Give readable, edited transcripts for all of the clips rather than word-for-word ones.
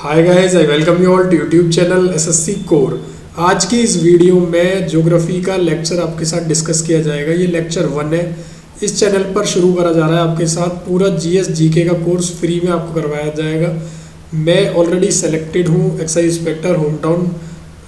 Hi guys, I welcome you all to YouTube channel SSC core. आज की इस video में ज्योग्राफी का लेक्चर आपके साथ डिस्कस किया जाएगा। ये लेक्चर 1 है। इस चैनल पर शुरू करा जा रहा है आपके साथ पूरा जीएस जीके का कोर्स फ्री में आपको करवाया जाएगा। मैं ऑलरेडी सेलेक्टेड हूँ excise inspector home town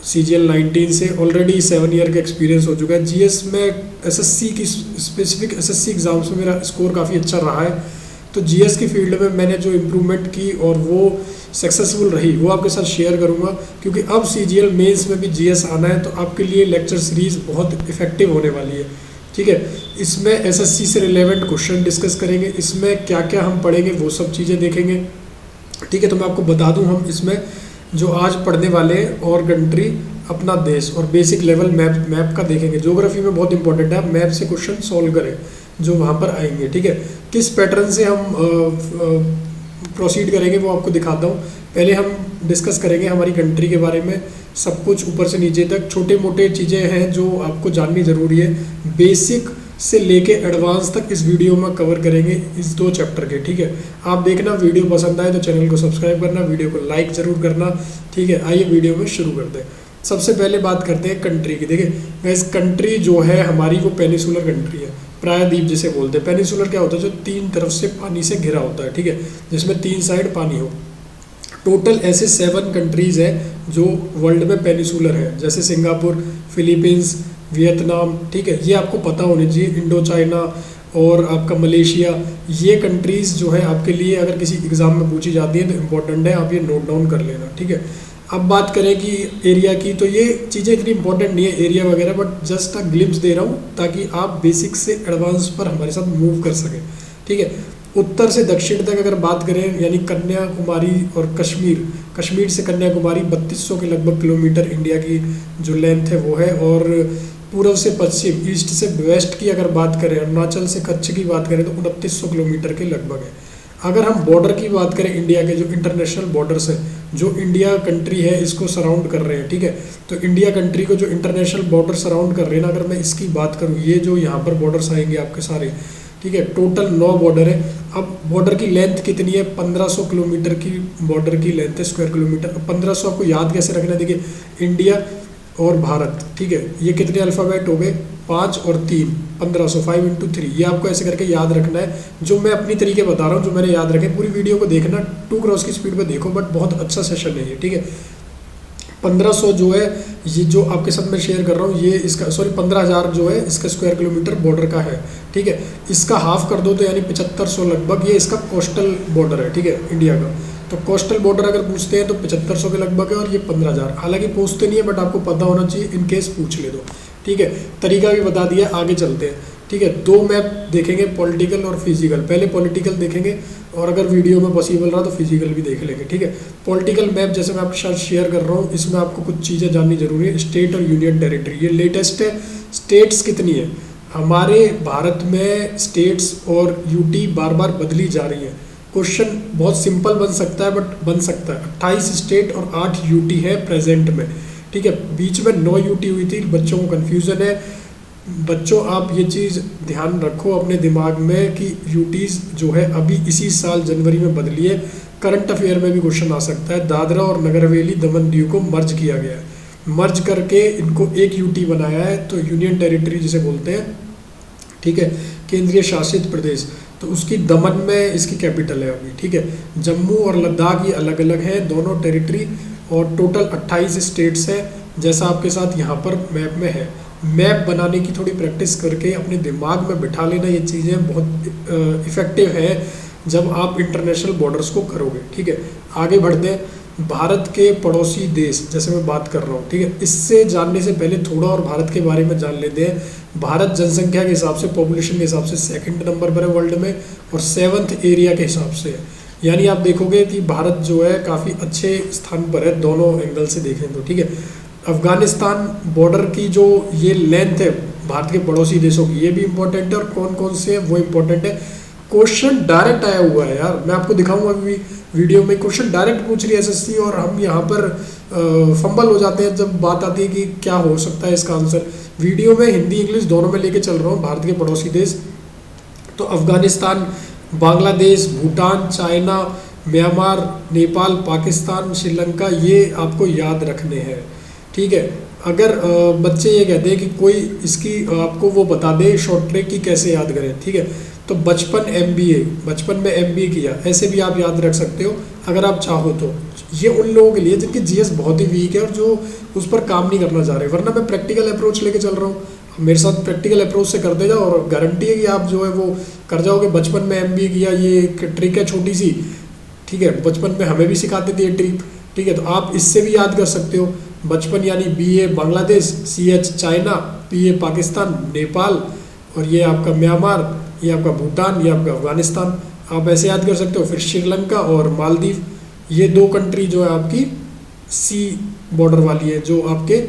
CGL 19 से। ऑलरेडी 7 ईयर का एक्सपीरियंस हो चुका है जीएस में। एसएससी की स्पेसिफिक एसएससी एग्जाम्स में मेरा स्कोर काफ़ी अच्छा रहा है। तो जीएस की फील्ड में मैंने जो इम्प्रूवमेंट की और वो सक्सेसफुल रही वो आपके साथ शेयर करूंगा, क्योंकि अब CGL मेंस में भी जीएस आना है तो आपके लिए लेक्चर सीरीज बहुत इफेक्टिव होने वाली है। ठीक है, इसमें एसएससी से रिलेवेंट क्वेश्चन डिस्कस करेंगे, इसमें क्या क्या हम पढ़ेंगे वो सब चीज़ें देखेंगे। ठीक है, तो मैं आपको बता दूं, हम इसमें जो आज पढ़ने वाले हैं और कंट्री, अपना देश और बेसिक लेवल मैप का देखेंगे। ज्योग्राफी में बहुत इंपॉर्टेंट है, आप मैप से क्वेश्चन सॉल्व करें जो वहाँ पर आएंगे। ठीक है, किस पैटर्न से हम प्रोसीड करेंगे वो आपको दिखाता हूँ। पहले हम डिस्कस करेंगे हमारी कंट्री के बारे में, सब कुछ ऊपर से नीचे तक, छोटे मोटे चीज़ें हैं जो आपको जाननी ज़रूरी है। बेसिक से लेके एडवांस तक इस वीडियो में कवर करेंगे इस 2 चैप्टर के। ठीक है, आप देखना, वीडियो पसंद आए तो चैनल को सब्सक्राइब करना, वीडियो को लाइक ज़रूर करना। ठीक है, आइए वीडियो में शुरू करते हैं। सबसे पहले बात करते हैं कंट्री की। देखिए वैसे कंट्री जो है हमारी वो पेनिसुलर कंट्री है, प्रायद्वीप जिसे बोलते हैं। पेनिसुलर क्या होता है? जो 3 तरफ से पानी से घिरा होता है। ठीक है, जिसमें 3 साइड पानी हो। टोटल ऐसे 7 कंट्रीज़ हैं जो वर्ल्ड में पेनिसुलर है, जैसे सिंगापुर, फिलीपींस, वियतनाम। ठीक है, ये आपको पता होनी चाहिए। इंडो चाइना और आपका मलेशिया, ये कंट्रीज़ जो है आपके लिए अगर किसी एग्ज़ाम में पूछी जाती है तो इम्पोर्टेंट है, आप ये नोट डाउन कर लेना। ठीक है, अब बात करें कि एरिया की, तो ये चीज़ें इतनी इंपॉर्टेंट नहीं है एरिया वगैरह, बट जस्ट अ ग्लिम्स दे रहा हूँ ताकि आप बेसिक से एडवांस पर हमारे साथ मूव कर सकें। ठीक है, उत्तर से दक्षिण तक अगर बात करें, यानी कन्याकुमारी और कश्मीर से कन्याकुमारी 3200 के लगभग किलोमीटर इंडिया की जो लेंथ है वो है। और पूर्व से पश्चिम, ईस्ट से वेस्ट की अगर बात करें, अरुणाचल से कच्छ की बात करें तो 2900 किलोमीटर के लगभग है। अगर हम बॉर्डर की बात करें, इंडिया के जो इंटरनेशनल बॉर्डर्स है, जो इंडिया कंट्री है इसको सराउंड कर रहे हैं। ठीक है, तो इंडिया कंट्री को जो इंटरनेशनल बॉर्डर सराउंड कर रहे हैं ना, अगर मैं इसकी बात करूँ, ये जो यहाँ पर बॉर्डर्स आएंगे आपके सारे, ठीक है, टोटल 9 बॉर्डर है। अब बॉर्डर की लेंथ कितनी है? 1500 किलोमीटर की बॉर्डर की लेंथ है, स्क्वायर किलोमीटर। अब 1500 आपको याद कैसे रखना है? देखिए इंडिया और भारत, ठीक है, ये कितने अल्फ़ाबेट हो गए? 5 और 3, 1500, 5 × 3। ये आपको ऐसे करके याद रखना है। जो मैं अपनी तरीके बता रहा हूँ, जो मैंने याद रखे, पूरी वीडियो को देखना, 2 क्रॉस की स्पीड पे देखो, बट बहुत अच्छा सेशन है ये। ठीक है, 1500 जो है, ये जो आपके साथ मैं शेयर कर रहा हूँ, ये इसका 15,000 जो है इसका स्क्वायर किलोमीटर बॉर्डर का है। ठीक है, इसका हाफ कर दो तो यानी 7500 लगभग, ये इसका कोस्टल बॉर्डर है। ठीक है, इंडिया का। तो कोस्टल बॉर्डर अगर पूछते हैं तो 7500 के लगभग है, और ये 15,000। हालांकि पूछते नहीं है, बट आपको पता होना चाहिए, इन केस पूछ ले दो। ठीक है, तरीका भी बता दिया, आगे चलते हैं। ठीक है, 2 मैप देखेंगे, पॉलिटिकल और फिजिकल। पहले पॉलिटिकल देखेंगे, और अगर वीडियो में पॉसिबल रहा तो फिजिकल भी देख लेंगे। ठीक है, पॉलिटिकल मैप जैसे मैं आपके साथ शेयर कर रहा हूँ, इसमें आपको कुछ चीज़ें जाननी जरूरी है। स्टेट और यूनियन टेरिटरी, ये लेटेस्ट है। स्टेट्स कितनी है हमारे भारत में? स्टेट्स और यूटी बार बार बदली जा रही है। क्वेश्चन बहुत सिंपल बन सकता है, बट बन सकता है। 28 स्टेट और 8 यूटी है प्रेजेंट में। ठीक है, बीच में 9 यूटी हुई थी, बच्चों को कन्फ्यूज़न है। बच्चों आप ये चीज़ ध्यान रखो अपने दिमाग में कि यूटीज़ जो है अभी इसी साल जनवरी में बदली है। करंट अफेयर में भी क्वेश्चन आ सकता है। दादरा और नगर हवेली, दमन दीव को मर्ज किया गया है, मर्ज करके इनको एक यूटी बनाया है, तो यूनियन टेरिटरी जिसे बोलते हैं। ठीक है, केंद्रीय शासित प्रदेश, तो उसकी दमन में इसकी कैपिटल है अभी। ठीक है, जम्मू और लद्दाख ये अलग अलग है दोनों टेरिटरी, और टोटल 28 स्टेट्स है, जैसा आपके साथ यहाँ पर मैप में है। मैप बनाने की थोड़ी प्रैक्टिस करके अपने दिमाग में बिठा लेना, ये चीज़ें बहुत इफ़ेक्टिव है जब आप इंटरनेशनल बॉर्डर्स को करोगे। ठीक है, आगे बढ़ते हैं। भारत के पड़ोसी देश जैसे मैं बात कर रहा हूँ, ठीक है, इससे जानने से पहले थोड़ा और भारत के बारे में जान लेते हैं। भारत जनसंख्या के हिसाब से, पॉपुलेशन के हिसाब से 2nd नंबर पर है वर्ल्ड में, और 7th एरिया के हिसाब से है। यानी आप देखोगे कि भारत जो है काफ़ी अच्छे स्थान पर है दोनों एंगल से देखें तो। ठीक है, अफगानिस्तान बॉर्डर की जो ये लेंथ है भारत के पड़ोसी देशों की, ये भी इंपॉर्टेंट है, और कौन कौन से है वो इंपॉर्टेंट है। क्वेश्चन डायरेक्ट आया हुआ है यार, मैं आपको दिखाऊंगा अभी वीडियो में। क्वेश्चन डायरेक्ट पूछ रही है एसएससी, और हम यहाँ पर फंबल हो जाते हैं जब बात आती है कि क्या हो सकता है इसका आंसर। वीडियो में हिंदी इंग्लिश दोनों में लेके चल रहा हूँ। भारत के पड़ोसी देश तो अफगानिस्तान, बांग्लादेश, भूटान, चाइना, म्यांमार, नेपाल, पाकिस्तान, श्रीलंका, ये आपको याद रखने हैं। ठीक है, अगर बच्चे ये कहते हैं कि कोई इसकी आपको वो बता दे शॉर्ट ट्रिक की कैसे याद करें, ठीक है, तो बचपन में एमबीए किया, ऐसे भी आप याद रख सकते हो अगर आप चाहो तो। ये उन लोगों के लिए जिनकी जीएस बहुत ही वीक है और जो उस पर काम नहीं करना चाह रहे, वरना मैं प्रैक्टिकल अप्रोच लेके चल रहा हूँ। मेरे साथ प्रैक्टिकल अप्रोच से करते जाओ और गारंटी है कि आप जो है वो कर जाओगे। बचपन में एमबीए किया, ये एक ट्रिक है छोटी सी, ठीक है, बचपन में हमें भी सिखाते थे ये ट्रिक, ठीक है, तो आप इससे भी याद कर सकते हो। बचपन यानी बीए बांग्लादेश, सीएच चाइना, पीए पाकिस्तान, नेपाल, और ये आपका म्यांमार, ये आपका भूटान, ये आपका अफगानिस्तान, आप ऐसे याद कर सकते हो। फिर श्रीलंका और मालदीव, ये दो कंट्री जो है आपकी सी बॉर्डर वाली है, जो आपके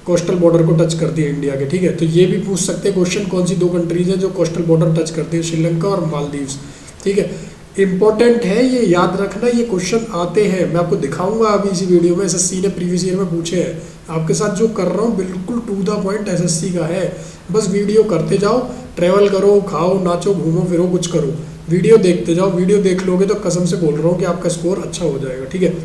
कोस्टल बॉर्डर को टच करती है इंडिया के, ठीक है, तो ये भी पूछ सकते हैं क्वेश्चन, कौन सी दो कंट्रीज हैं जो कोस्टल बॉर्डर टच करती है, श्रीलंका और मालदीव्स, ठीक है। इंपॉर्टेंट है, ये याद रखना, ये क्वेश्चन आते हैं, मैं आपको दिखाऊंगा अभी इसी वीडियो में। एसएससी ने प्रीवियस ईयर में पूछे हैं, आपके साथ जो कर रहा हूँ बिल्कुल टू द पॉइंट एसएससी का है। बस वीडियो करते जाओ, ट्रैवल करो, खाओ, नाचो, घूमो फिरो, कुछ करो, वीडियो देखते जाओ। वीडियो देख लोगे तो कसम से बोल रहा हूँ कि आपका स्कोर अच्छा हो जाएगा, ठीक है।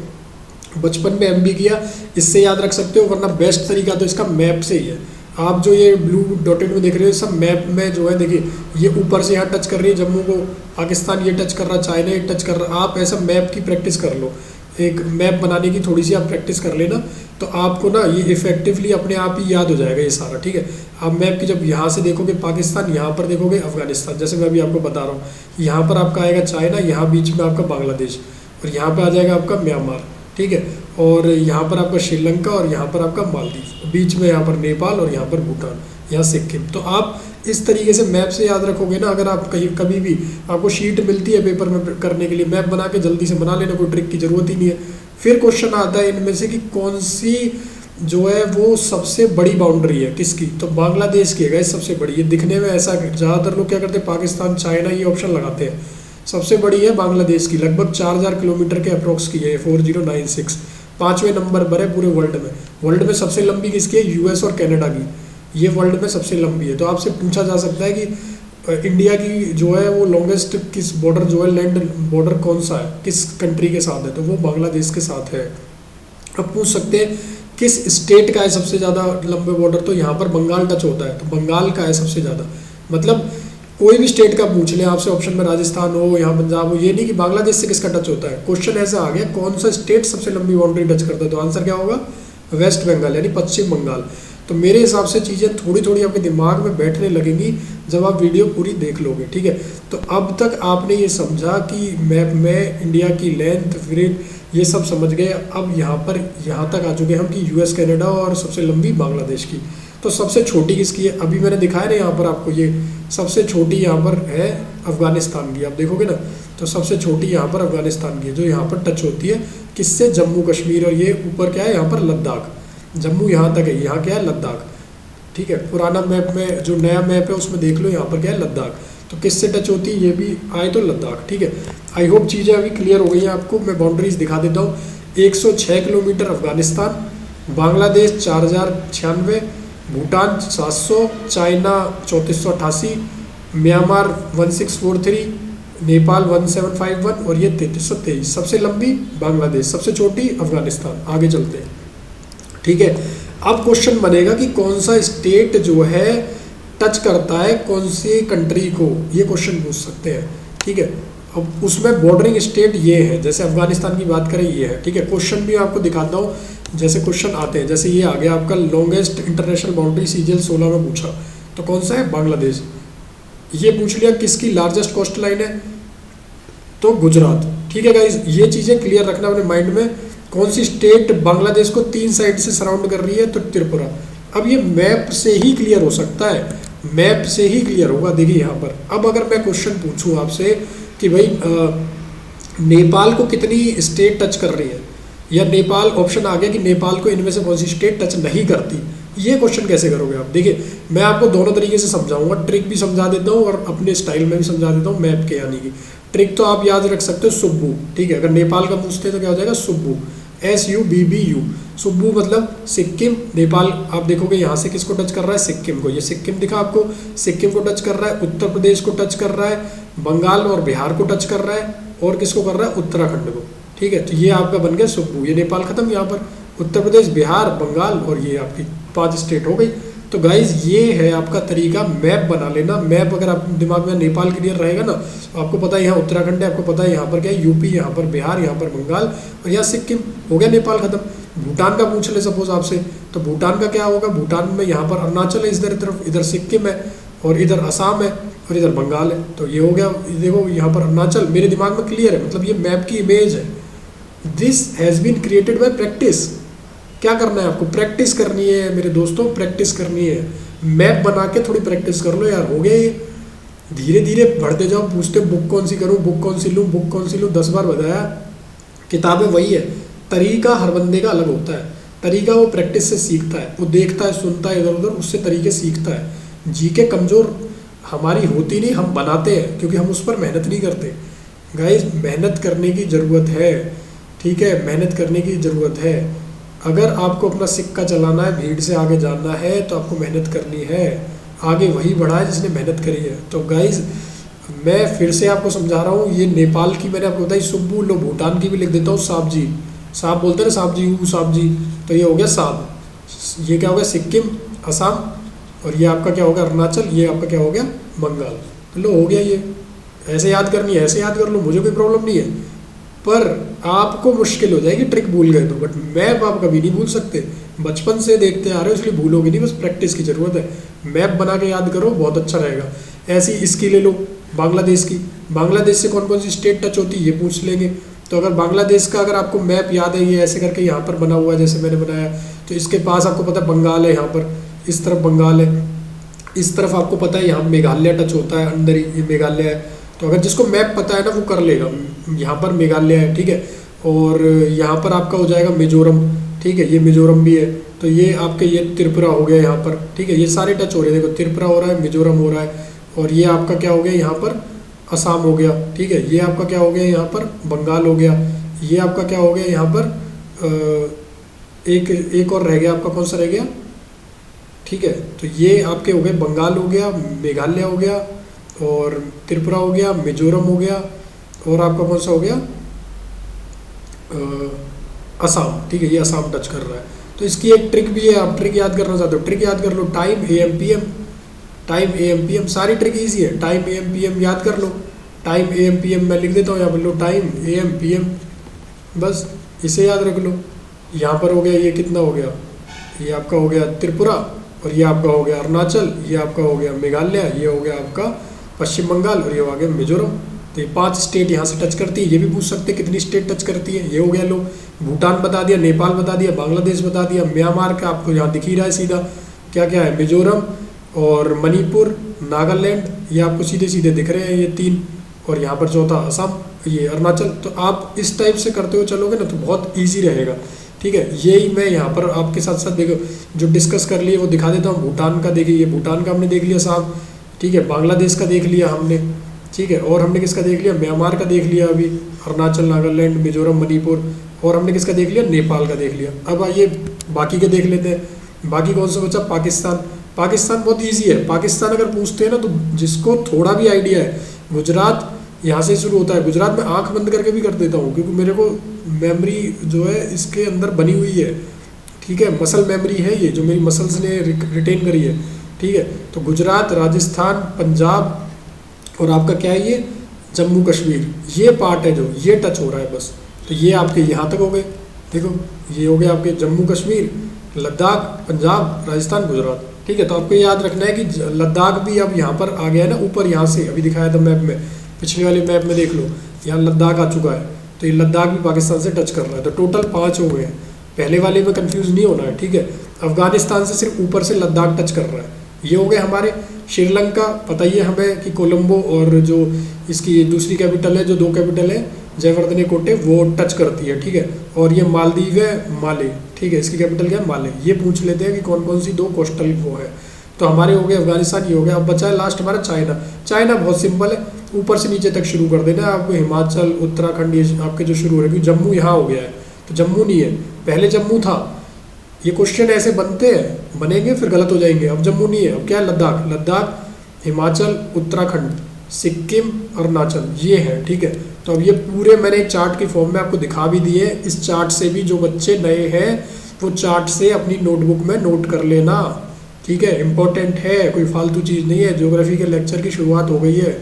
बचपन में एमबी किया, इससे याद रख सकते हो, वरना बेस्ट तरीका तो इसका मैप से ही है। आप जो ये ब्लू डॉटेड में देख रहे हो, सब मैप में जो है, देखिए ये ऊपर से यहाँ टच कर रही है जम्मू को, पाकिस्तान ये टच कर रहा है, चाइना ये टच कर रहा है। आप ऐसा मैप की प्रैक्टिस कर लो, एक मैप बनाने की थोड़ी सी आप प्रैक्टिस कर लेना, तो आपको ना ये इफेक्टिवली अपने आप ही याद हो जाएगा ये सारा, ठीक है। आप मैप की जब यहाँ से देखोगे पाकिस्तान, यहाँ पर देखोगे अफगानिस्तान, जैसे मैं अभी आपको बता रहा हूँ, यहाँ पर आपका आएगा चाइना, यहाँ बीच में आपका बांग्लादेश, और यहाँ पर आ जाएगा आपका म्यांमार, ठीक है, और यहाँ पर आपका श्रीलंका, और यहाँ पर आपका मालदीव, बीच में यहाँ पर नेपाल, और यहाँ पर भूटान, यहाँ सिक्किम। तो आप इस तरीके से मैप से याद रखोगे ना, अगर आप कहीं कभी भी आपको शीट मिलती है पेपर में करने के लिए, मैप बना के जल्दी से बना लेना, कोई ट्रिक की ज़रूरत ही नहीं है। फिर क्वेश्चन आता है इनमें से कि कौन सी जो है वो सबसे बड़ी बाउंड्री है किसकी, तो बांग्लादेश की है गाइस सबसे बड़ी। ये दिखने में ऐसा, ज़्यादातर लोग क्या करते हैं, पाकिस्तान, चाइना ये ऑप्शन लगाते हैं, सबसे बड़ी है बांग्लादेश की, लगभग 4000 किलोमीटर के अप्रोक्स की है, 4096, 5वें नंबर पर है पूरे वर्ल्ड में। वर्ल्ड में सबसे लंबी किसकी है, यूएस और कनाडा की, ये वर्ल्ड में सबसे लंबी है। तो आपसे पूछा जा सकता है कि इंडिया की जो है वो लॉन्गेस्ट किस बॉर्डर जो है, लैंड बॉर्डर कौन सा है, किस कंट्री के साथ है, तो वो बांग्लादेश के साथ है। अब पूछ सकते हैं किस स्टेट का है सबसे ज़्यादा लंबे बॉर्डर, तो यहाँ पर बंगाल टच होता है, तो बंगाल का है सबसे ज़्यादा। मतलब कोई भी स्टेट का पूछ ले आपसे ऑप्शन में, राजस्थान हो, यहाँ पंजाब हो, ये नहीं कि बांग्लादेश से किसका टच होता है। क्वेश्चन ऐसा आ गया कौन सा स्टेट सबसे लंबी बाउंड्री टच करता है, तो आंसर क्या होगा, वेस्ट बंगाल यानी पश्चिम बंगाल। तो मेरे हिसाब से चीज़ें थोड़ी थोड़ी आपके दिमाग में बैठने लगेंगी जब आप वीडियो पूरी देख लोगे, ठीक है। तो अब तक आपने ये समझा कि मैप में इंडिया की लेंथ, ब्रेथ, ये सब समझ गए। अब यहाँ तक आ चुके हम कि यूएस, कनाडा और सबसे लंबी बांग्लादेश की। तो सबसे छोटी किसकी है, अभी मैंने दिखाया ना यहाँ पर आपको, ये सबसे छोटी यहाँ पर है अफगानिस्तान की, आप देखोगे ना, तो सबसे छोटी यहाँ पर अफगानिस्तान की है, जो यहाँ पर टच होती है किससे, जम्मू कश्मीर, और ये ऊपर क्या है यहाँ पर लद्दाख, जम्मू यहाँ तक है, यहाँ क्या है लद्दाख, ठीक है। पुराना मैप में जो नया मैप है उसमें देख लो, यहाँ पर क्या है लद्दाख, तो किससे टच होती है, ये भी आए तो लद्दाख, ठीक है। आई होप चीज़ें अभी क्लियर हो गई हैं आपको। मैं बाउंड्रीज दिखा देता हूँ। 106 kilometre Afghanistan, Bangladesh 4096, Bhutan 700, China 3488, Myanmar 1643, Nepal 1751, और ये 3323। सबसे लंबी बांग्लादेश, सबसे छोटी अफगानिस्तान। आगे चलते हैं, ठीक है। अब क्वेश्चन बनेगा कि कौन सा स्टेट जो है टच करता है कौन सी कंट्री को, ये क्वेश्चन पूछ सकते हैं, ठीक है। अब उसमें बॉर्डरिंग स्टेट ये है, जैसे अफगानिस्तान की बात करें ये है, ठीक है। क्वेश्चन भी आपको दिखाता हूँ, जैसे क्वेश्चन आते हैं, जैसे ये आ गया आपका लॉन्गेस्ट इंटरनेशनल बाउंड्री सीजीएल 16 में पूछा, तो कौन सा है, बांग्लादेश। ये पूछ लिया किसकी लार्जेस्ट कोस्ट लाइन है, तो गुजरात, ठीक है गाइज। ये चीज़ें क्लियर रखना अपने माइंड में। कौन सी स्टेट बांग्लादेश को 3 साइड से सराउंड कर रही है, तो त्रिपुरा। अब ये मैप से ही क्लियर हो सकता है, मैप से ही क्लियर होगा। देखिए यहाँ पर, अब अगर मैं क्वेश्चन पूछूं आपसे कि भाई नेपाल को कितनी स्टेट टच कर रही है, या नेपाल ऑप्शन आ गया कि नेपाल को इनमें से कौन सी स्टेट टच नहीं करती, ये क्वेश्चन कैसे करोगे आप। देखिए मैं आपको दोनों तरीके से समझाऊंगा, ट्रिक भी समझा देता हूँ और अपने स्टाइल में भी समझा देता हूँ मैप के। यानी कि ट्रिक तो आप याद रख सकते हो, सुब्बू, ठीक है। अगर नेपाल का पूछते हैं तो क्या हो जाएगा, सुब्बू, SUBBU, सुब्बू मतलब सिक्किम। नेपाल आप देखोगे यहाँ से किसको टच कर रहा है, सिक्किम को, ये सिक्किम दिखा आपको, सिक्किम को टच कर रहा है, उत्तर प्रदेश को टच कर रहा है, बंगाल और बिहार को टच कर रहा है, और किसको कर रहा है, उत्तराखंड को। ठीक है, तो ये आपका बन गया सुब्बू, ये नेपाल खत्म, यहाँ पर उत्तर प्रदेश, बिहार, बंगाल और ये आपकी 5 स्टेट हो गई। तो गाइज ये है आपका तरीका मैप बना लेना। मैप अगर आप दिमाग में नेपाल क्लियर रहेगा ना, तो आपको पता है यहाँ उत्तराखंड है, आपको पता है यहाँ पर क्या है यूपी, यहाँ पर बिहार, यहाँ पर बंगाल और यहाँ सिक्किम, हो गया नेपाल खत्म। भूटान का पूछ ले सपोज आपसे, तो भूटान का क्या होगा, भूटान में यहाँ पर अरुणाचल है, इधर तरफ इधर सिक्किम है और इधर असम है और इधर बंगाल है। तो ये हो गया, देखो यहाँ पर अरुणाचल मेरे दिमाग में क्लियर है, मतलब ये मैप की इमेज है। This has been created by practice. क्या करना है आपको, प्रैक्टिस करनी है मेरे दोस्तों, प्रैक्टिस करनी है। मैप बना के थोड़ी प्रैक्टिस कर लो यार, हो गया ये। धीरे धीरे बढ़ते जाओ, पूछते बुक कौन सी करूँ, बुक कौन सी लूँ, बुक कौन सी लूँ, 10 बार बताया। किताबें वही है, तरीका हर बंदे का अलग होता है। तरीका वो प्रैक्टिस से सीखता है, वो देखता है, सुनता है इधर उधर, उससे तरीके सीखता है। जीके कमज़ोर हमारी होती नहीं, हम बनाते हैं क्योंकि हम उस पर मेहनत नहीं करते। गाइस मेहनत करने की ज़रूरत है, ठीक है, मेहनत करने की ज़रूरत है। अगर आपको अपना सिक्का चलाना है, भीड़ से आगे जाना है, तो आपको मेहनत करनी है। आगे वही बढ़ा है जिसने मेहनत करी है। तो गाइज मैं फिर से आपको समझा रहा हूँ, ये नेपाल की मैंने आपको बताई सुब्बू, लो भूटान की भी लिख देता हूँ साब जी, साब बोलते हैं ना साब जी, साब जी, तो ये हो गया साब। ये क्या हो गया, सिक्किम, असम और ये आपका क्या होगा, अरुणाचल, ये आपका क्या हो गया, बंगाल। तो लो हो गया ये। ऐसे याद करनी है, ऐसे याद कर लो, मुझे कोई प्रॉब्लम नहीं है। पर आपको मुश्किल हो जाएगी ट्रिक भूल गए तो, बट मैप आप कभी नहीं भूल सकते। बचपन से देखते आ रहे हो इसलिए भूलोगे नहीं, बस प्रैक्टिस की ज़रूरत है। मैप बना के याद करो, बहुत अच्छा रहेगा। ऐसी इसकी ले लो बांग्लादेश की, बांग्लादेश से कौन कौन सी स्टेट टच होती है ये पूछ लेंगे। तो अगर बांग्लादेश का अगर आपको मैप याद है, ये ऐसे करके यहाँ पर बना हुआ है जैसे मैंने बनाया, तो इसके पास आपको पता है बंगाल है, यहाँ पर इस तरफ बंगाल है, इस तरफ आपको पता है यहाँ मेघालय टच होता है, अंदर ही ये मेघालय है। तो अगर जिसको मैप पता है ना वो कर लेगा, यहाँ पर मेघालय है, ठीक है, और यहाँ पर आपका हो जाएगा मिजोरम, ठीक है, ये मिजोरम भी है। तो ये आपके ये त्रिपुरा हो गया यहाँ पर, ठीक है, ये सारे टच हो रहे हैं, देखो त्रिपुरा हो रहा है, मिजोरम हो रहा है, और ये आपका क्या हो गया यहाँ पर असम हो गया, ठीक है, ये आपका क्या हो गया यहाँ पर बंगाल हो गया, ये आपका क्या हो गया यहाँ पर एक और रह गया आपका, कौन सा रह गया, ठीक है। तो ये आपके हो गए बंगाल हो गया, मेघालय हो गया और त्रिपुरा हो गया, मिजोरम हो गया और आपका कौन सा हो गया, असम, ठीक है, ये असम टच कर रहा है। तो इसकी एक ट्रिक भी है, आप ट्रिक याद करना चाहते हो ट्रिक याद कर लो, time AM PM, time AM PM, सारी ट्रिक इजी है। टाइम AM PM याद कर लो, टाइम AM PM मैं लिख देता हूँ यहाँ पर, लो टाइम AM PM, बस इसे याद रख लो। यहाँ पर हो गया ये कितना हो गया, ये आपका हो गया त्रिपुरा और ये आपका हो गया अरुणाचल, ये आपका हो गया मेघालय, ये हो गया आपका पश्चिम बंगाल और ये हो गया मिजोरम। तो ये 5 स्टेट यहाँ से टच करती है। ये भी पूछ सकते हैं कितनी स्टेट टच करती है, ये हो गया लो। भूटान बता दिया, नेपाल बता दिया, बांग्लादेश बता दिया, म्यांमार का आपको यहाँ दिख ही रहा है सीधा, क्या क्या है, मिजोरम और मणिपुर, नागालैंड, ये आपको सीधे सीधे दिख रहे हैं ये 3, और यहाँ पर चौथा असम, ये अरुणाचल। तो आप इस टाइप से करते हुए चलोगे ना तो बहुत ईजी रहेगा, ठीक है। यही मैं यहाँ पर आपके साथ साथ देखो जो डिस्कस कर लिए वो दिखा देता हूँ। भूटान का देखिए, भूटान का हमने देख लिया साहब, ठीक है, बांग्लादेश का देख लिया हमने, ठीक है, और हमने किसका देख लिया, म्यांमार का देख लिया अभी, अरुणाचल, नागालैंड, मिजोरम, मणिपुर, और हमने किसका देख लिया, नेपाल का देख लिया। अब आइए बाकी के देख लेते हैं। बाकी कौन सा बचा, पाकिस्तान। पाकिस्तान बहुत ईजी है। पाकिस्तान अगर पूछते हैं ना तो जिसको थोड़ा भी आइडिया है, गुजरात यहाँ से शुरू होता है। गुजरात में आंख बंद करके भी कर देता हूँ क्योंकि मेरे को मेमोरी जो है इसके अंदर बनी हुई है, ठीक है, मसल मेमोरी है ये जो मेरी मसल्स ने रिटेन करी है, ठीक है। तो गुजरात, राजस्थान, पंजाब और आपका क्या है ये जम्मू कश्मीर, ये पार्ट है जो ये टच हो रहा है बस। तो ये आपके यहाँ तक हो गए, देखो ये हो गए आपके जम्मू कश्मीर, लद्दाख, पंजाब, राजस्थान, गुजरात, ठीक है। तो आपको याद रखना है कि लद्दाख भी अब यहाँ पर आ गया है ना ऊपर, यहाँ से अभी दिखाया था मैप में, पिछले वाले मैप में देख लो, यहाँ लद्दाख आ चुका है। तो ये लद्दाख भी पाकिस्तान से टच कर रहा है। तो टोटल 5 हो गए हैं, पहले वाले में कंफ्यूज नहीं होना है, ठीक है। अफगानिस्तान से सिर्फ ऊपर से लद्दाख टच कर रहा है, ये हो गए हमारे। श्रीलंका पता ही है हमें कि कोलंबो और जो इसकी दूसरी कैपिटल है, जो 2 कैपिटल है जयवर्धने कोटे, वो टच करती है, ठीक है। और ये मालदीव है, माले, ठीक है, इसकी कैपिटल क्या है, माले। ये पूछ लेते हैं कि कौन कौन सी 2 कोस्टल वो है। तो हमारे हो गए अफगानिस्तान, ये हो गया। अब बचा है लास्ट हमारा चाइना। चाइना बहुत सिंपल है, ऊपर से नीचे तक शुरू कर देना है आपको, हिमाचल, उत्तराखंड, ये आपके जो शुरू हो रहे हैं। जम्मू यहाँ हो गया है, तो जम्मू नहीं है, पहले जम्मू था। ये क्वेश्चन ऐसे बनते हैं, बनेंगे फिर गलत हो जाएंगे। अब जम्मू नहीं है, अब क्या है, लद्दाख। लद्दाख, हिमाचल, उत्तराखंड, सिक्किम, अरुणाचल, ये है, ठीक है। तो अब ये पूरे मैंने एक चार्ट के फॉर्म में आपको दिखा भी दिए। इस चार्ट से भी जो बच्चे नए हैं वो चार्ट से अपनी नोटबुक में नोट कर लेना, ठीक है, इंपॉर्टेंट है, कोई फालतू चीज़ नहीं है। ज्योग्राफी के लेक्चर की शुरुआत हो गई है,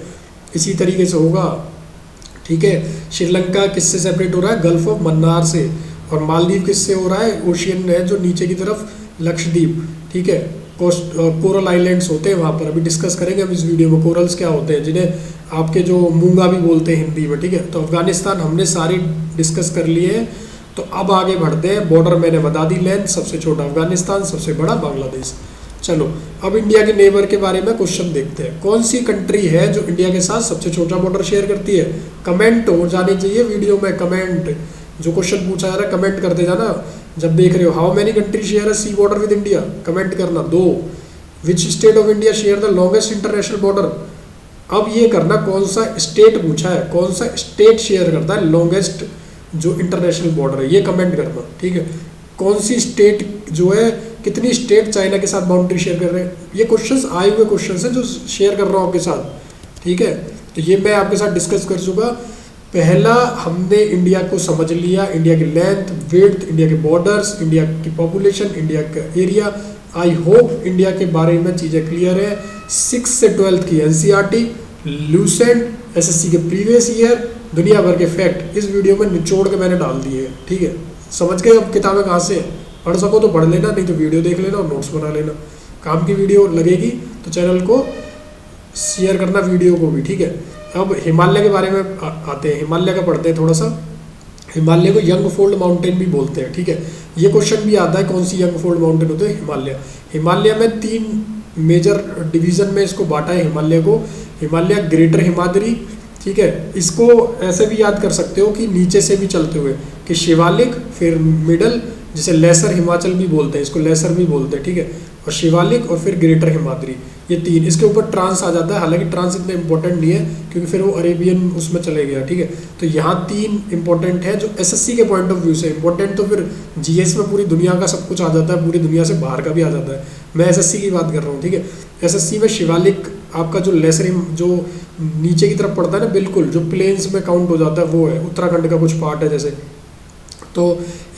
इसी तरीके से होगा, ठीक है। श्रीलंका किससे सेपरेट हो रहा है? गल्फ ऑफ मन्नार से। और मालदीव किससे हो रहा है? ओशियन है जो नीचे की तरफ, लक्षद्वीप, ठीक है। कोरल आइलैंड्स होते हैं वहाँ पर, अभी डिस्कस करेंगे हम इस वीडियो में कोरल्स क्या होते हैं, जिन्हें आपके जो मूंगा भी बोलते हैं हिंदी में, ठीक है। तो अफगानिस्तान हमने सारी डिस्कस कर लिए हैं। तो अब आगे बढ़ते हैं। बॉर्डर मैंने बता दी, लेंथ सबसे छोटा अफगानिस्तान, सबसे बड़ा बांग्लादेश। चलो अब इंडिया के नेबर के बारे में क्वेश्चन देखते हैं। कौन सी कंट्री है जो इंडिया के साथ सबसे छोटा बॉर्डर शेयर करती है? कमेंट हो जाने चाहिए वीडियो में, कमेंट, जो क्वेश्चन पूछा जा रहा है कमेंट करते जाना जब देख रहे हो। How many country share sea border with India? Comment करना। 2, which state of India share the longest international border? अब ये करना कौन सा स्टेट पूछा है, कौन सा स्टेट शेयर करता है लॉन्गेस्ट जो इंटरनेशनल बॉर्डर है, ये कमेंट करना, ठीक है। कौन सी स्टेट जो है, कितनी स्टेट चाइना के साथ बाउंड्री शेयर कर रहे हैं, ये क्वेश्चंस आए हुए क्वेश्चंस हैं जो शेयर कर रहा हूँ आपके साथ, ठीक है। तो ये मैं आपके साथ डिस्कस कर चुका। पहला हमने इंडिया को समझ लिया, इंडिया की लेंथ, विड्थ, इंडिया के बॉर्डर्स, इंडिया की पॉपुलेशन, इंडिया का एरिया। आई होप इंडिया के बारे में चीज़ें क्लियर है। 6 से 12th की एनसीईआरटी, लूसेंट, एसएससी के प्रीवियस ईयर, दुनिया भर के फैक्ट इस वीडियो में निचोड़ के मैंने डाल दिए हैं, ठीक है। समझ गए अब किताबें कहाँ से पढ़ सको तो पढ़ लेना, नहीं तो वीडियो देख लेना और नोट्स बना लेना। काम की वीडियो लगेगी तो चैनल को शेयर करना वीडियो को भी, ठीक है। अब हिमालय के बारे में आते हैं, हिमालय का पढ़ते हैं थोड़ा सा। हिमालय को यंग फोल्ड माउंटेन भी बोलते हैं, ठीक है। ये क्वेश्चन भी आता है, कौन सी यंग फोल्ड माउंटेन होते हैं? हिमालय। हिमालय में 3 मेजर डिवीजन में इसको बांटा है हिमालय को। हिमालय ग्रेटर हिमाद्री, ठीक है। इसको ऐसे भी याद कर सकते हो कि नीचे से भी चलते हुए कि शिवालिक, फिर मिडल, जिसे लेसर हिमाचल भी बोलते हैं, इसको लेसर भी बोलते हैं, ठीक है। और शिवालिक और फिर ग्रेटर हिमाद्री, ये 3। इसके ऊपर ट्रांस आ जाता है, हालांकि ट्रांस इतना इंपॉर्टेंट नहीं है क्योंकि फिर वो अरेबियन उसमें चले गया, ठीक है। तो यहाँ 3 इंपॉर्टेंट है जो एसएससी के पॉइंट ऑफ व्यू से इंपॉर्टेंट। तो फिर जीएस में पूरी दुनिया का सब कुछ आ जाता है, पूरी दुनिया से बाहर का भी आ जाता है। मैं एसएससी की बात कर रहा हूँ, ठीक है। एसएससी में शिवालिक आपका जो लेसर, जो नीचे की तरफ पड़ता है ना, बिल्कुल जो प्लेन्स में काउंट हो जाता है, वो है उत्तराखंड का कुछ पार्ट है जैसे। तो